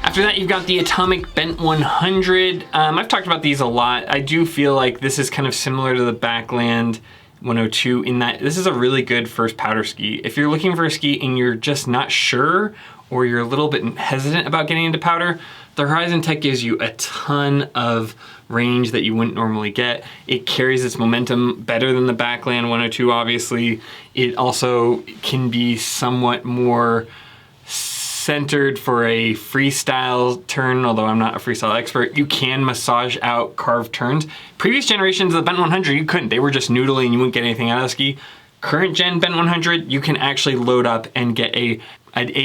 After that, you've got the Atomic Bent 100. I've talked about these a lot. I do feel like this is kind of similar to the Backland 102 in that this is a really good first powder ski. If you're looking for a ski and you're just not sure, or you're a little bit hesitant about getting into powder, the Horizon Tech gives you a ton of range that you wouldn't normally get. It carries its momentum better than the Backland 102, obviously. It also can be somewhat more centered for a freestyle turn, although I'm not a freestyle expert. You can massage out carved turns. Previous generations of the Bent 100, you couldn't. They were just noodly and you wouldn't get anything out of the ski. Current gen Bent 100, you can actually load up and get a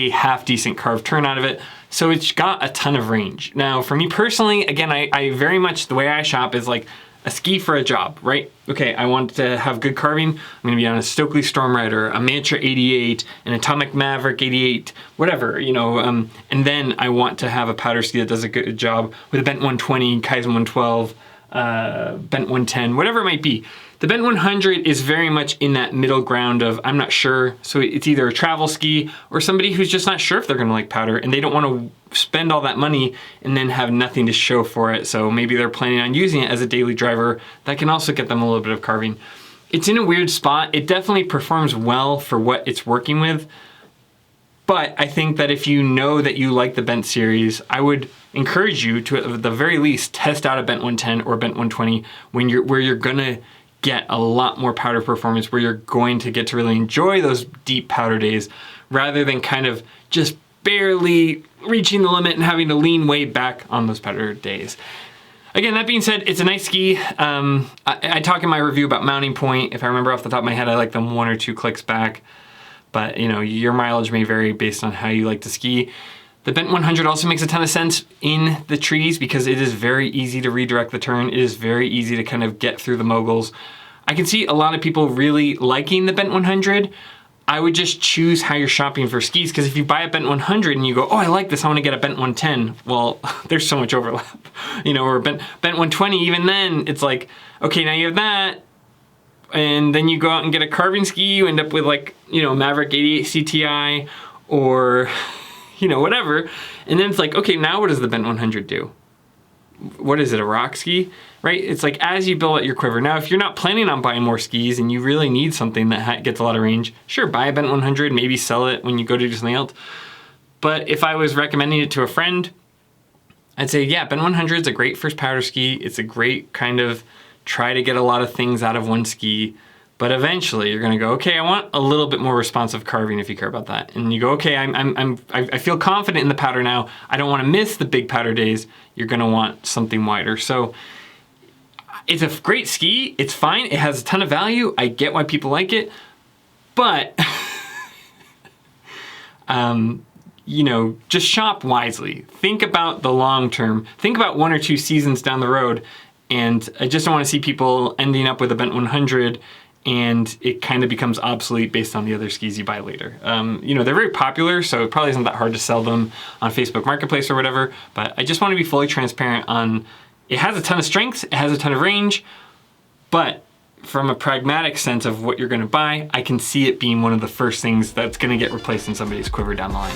half decent carved turn out of it. So it's got a ton of range. Now, for me personally, again, I very much, the way I shop is like a ski for a job, right? Okay, I want to have good carving. I'm gonna be on a Stokely Stormrider, a Mantra 88, an Atomic Maverick 88, whatever, and then I want to have a powder ski that does a good job with a Bent 120, Kaizen 112, Bent 110, whatever it might be. The Bent 100 is very much in that middle ground of I'm not sure, so it's either a travel ski or somebody who's just not sure if they're gonna like powder and they don't wanna spend all that money and then have nothing to show for it, so maybe they're planning on using it as a daily driver. That can also get them a little bit of carving. It's in a weird spot. It definitely performs well for what it's working with, but I think that if you know that you like the Bent series, I would encourage you to, at the very least, test out a Bent 110 or Bent 120 where you're gonna get a lot more powder performance, where you're going to get to really enjoy those deep powder days rather than kind of just barely reaching the limit and having to lean way back on those powder days. Again, that being said, it's a nice ski. I talk in my review about mounting point. If I remember off the top of my head, I like them 1 or 2 clicks back, but your mileage may vary based on how you like to ski. The Bent 100 also makes a ton of sense in the trees because it is very easy to redirect the turn. It is very easy to kind of get through the moguls. I can see a lot of people really liking the Bent 100. I would just choose how you're shopping for skis, because if you buy a Bent 100 and you go, oh, I like this, I want to get a Bent 110, well, there's so much overlap. Or Bent 120, even then, it's like, okay, now you have that, and then you go out and get a carving ski, you end up with like, you know, Maverick 88 CTI or, you know, whatever. And then it's like, okay, now what does the Bent 100 do? What is it, a rock ski, right? It's like as you build out your quiver. Now, if you're not planning on buying more skis and you really need something that gets a lot of range, sure, buy a Bent 100, maybe sell it when you go to do something else. But if I was recommending it to a friend, I'd say, yeah, Bent 100 is a great first powder ski. It's a great kind of try to get a lot of things out of one ski. But eventually you're gonna go, okay, I want a little bit more responsive carving if you care about that. And you go, okay, I feel confident in the powder now. I don't wanna miss the big powder days. You're gonna want something wider. So it's a great ski, it's fine, it has a ton of value. I get why people like it, but you know, just shop wisely. Think about the long term. Think about 1 or 2 seasons down the road. And I just don't wanna see people ending up with a Bent 100 and it kind of becomes obsolete based on the other skis you buy later. You know, they're very popular, so it probably isn't that hard to sell them on Facebook Marketplace or whatever, but I just want to be fully transparent on, it has a ton of strengths, it has a ton of range, but from a pragmatic sense of what you're gonna buy, I can see it being one of the first things that's gonna get replaced in somebody's quiver down the line.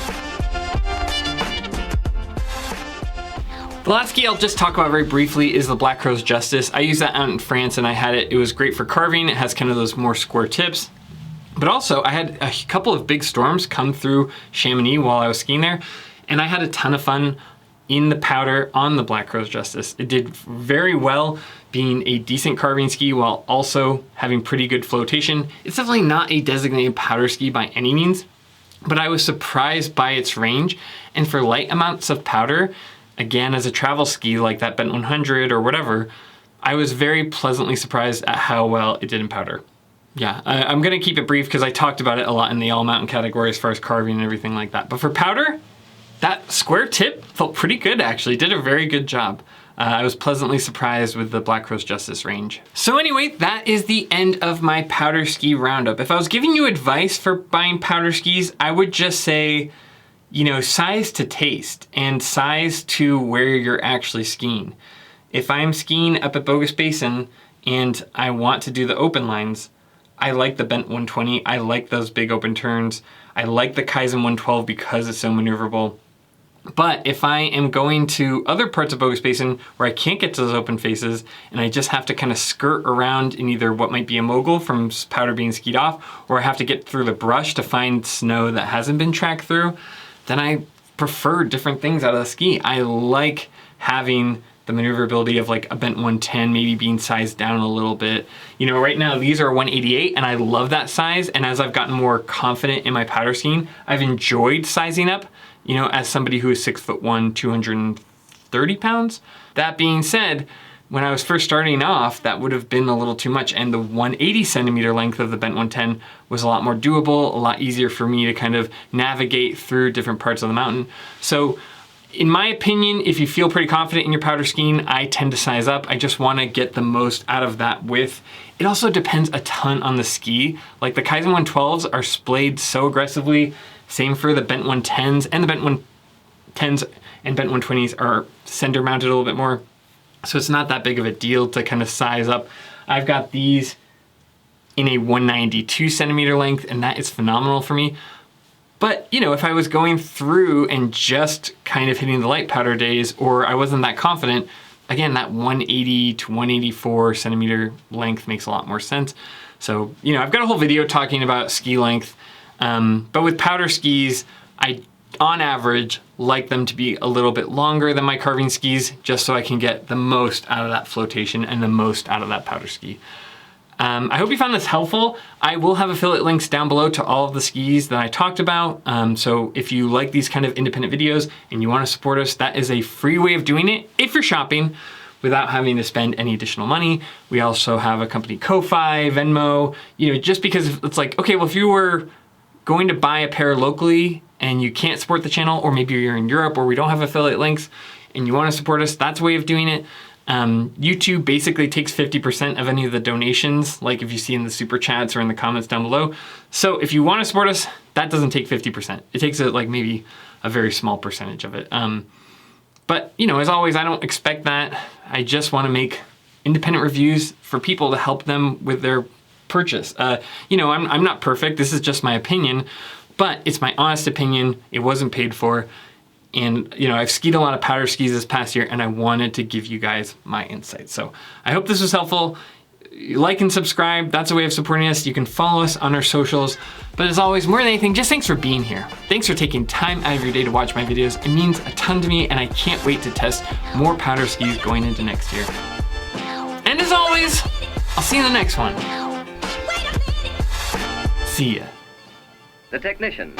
The last ski I'll just talk about very briefly is the Black Crow's Justis. I used that out in France and I had it. It was great for carving. It has kind of those more square tips. But also I had a couple of big storms come through Chamonix while I was skiing there. And I had a ton of fun in the powder on the Black Crow's Justis. It did very well being a decent carving ski while also having pretty good flotation. It's definitely not a designated powder ski by any means, but I was surprised by its range. And for light amounts of powder, again, as a travel ski like that Bent 100 or whatever, I was very pleasantly surprised at how well it did in powder. Yeah, I'm gonna keep it brief because I talked about it a lot in the all mountain category as far as carving and everything like that. But for powder, that square tip felt pretty good actually, did a very good job. I was pleasantly surprised with the Black Crow's Justis range. So anyway, that is the end of my powder ski roundup. If I was giving you advice for buying powder skis, I would just say, you know, size to taste and size to where you're actually skiing. If I'm skiing up at Bogus Basin and I want to do the open lines, I like the Bent 120. I like those big open turns. I like the Kaizen 112 because it's so maneuverable. But if I am going to other parts of Bogus Basin where I can't get to those open faces and I just have to kind of skirt around in either what might be a mogul from powder being skied off, or I have to get through the brush to find snow that hasn't been tracked through, then I prefer different things out of the ski. I like having the maneuverability of like a Bent 110 maybe being sized down a little bit. You know, right now these are 188 and I love that size, and as I've gotten more confident in my powder skiing, I've enjoyed sizing up, you know, as somebody who is 6'1", 230 pounds. That being said, when I was first starting off, that would have been a little too much, and the 180 centimeter length of the Bent 110 was a lot more doable, a lot easier for me to kind of navigate through different parts of the mountain. So in my opinion, if you feel pretty confident in your powder skiing, I tend to size up. I just wanna get the most out of that width. It also depends a ton on the ski. Like the Kaizen 112s are splayed so aggressively, same for the Bent 110s, and the Bent 110s and Bent 120s are center mounted a little bit more. So it's not that big of a deal to kind of size up. I've got these in a 192 centimeter length, and that is phenomenal for me. But, you know, if I was going through and just kind of hitting the light powder days, or I wasn't that confident, again, that 180 to 184 centimeter length makes a lot more sense. So, you know, I've got a whole video talking about ski length, but with powder skis, I, on average, like them to be a little bit longer than my carving skis, just so I can get the most out of that flotation and the most out of that powder ski. I hope you found this helpful. I will have affiliate links down below to all of the skis that I talked about. So if you like these kind of independent videos and you want to support us, that is a free way of doing it if you're shopping without having to spend any additional money. We also have a company Ko-Fi, Venmo, you know, just because it's like, okay, well, if you were going to buy a pair locally and you can't support the channel, or maybe you're in Europe where we don't have affiliate links and you want to support us, that's a way of doing it. YouTube basically takes 50% of any of the donations, like if you see in the super chats or in the comments down below. So if you want to support us, that doesn't take 50%. It takes like maybe a very small percentage of it. But you know, as always, I don't expect that. I just want to make independent reviews for people to help them with their purchase. You know, I'm not perfect. This is just my opinion, but it's my honest opinion. It wasn't paid for. And, you know, I've skied a lot of powder skis this past year, and I wanted to give you guys my insights. So I hope this was helpful. Like and subscribe. That's a way of supporting us. You can follow us on our socials. But as always, more than anything, just thanks for being here. Thanks for taking time out of your day to watch my videos. It means a ton to me, and I can't wait to test more powder skis going into next year. And as always, I'll see you in the next one. See ya. The technician.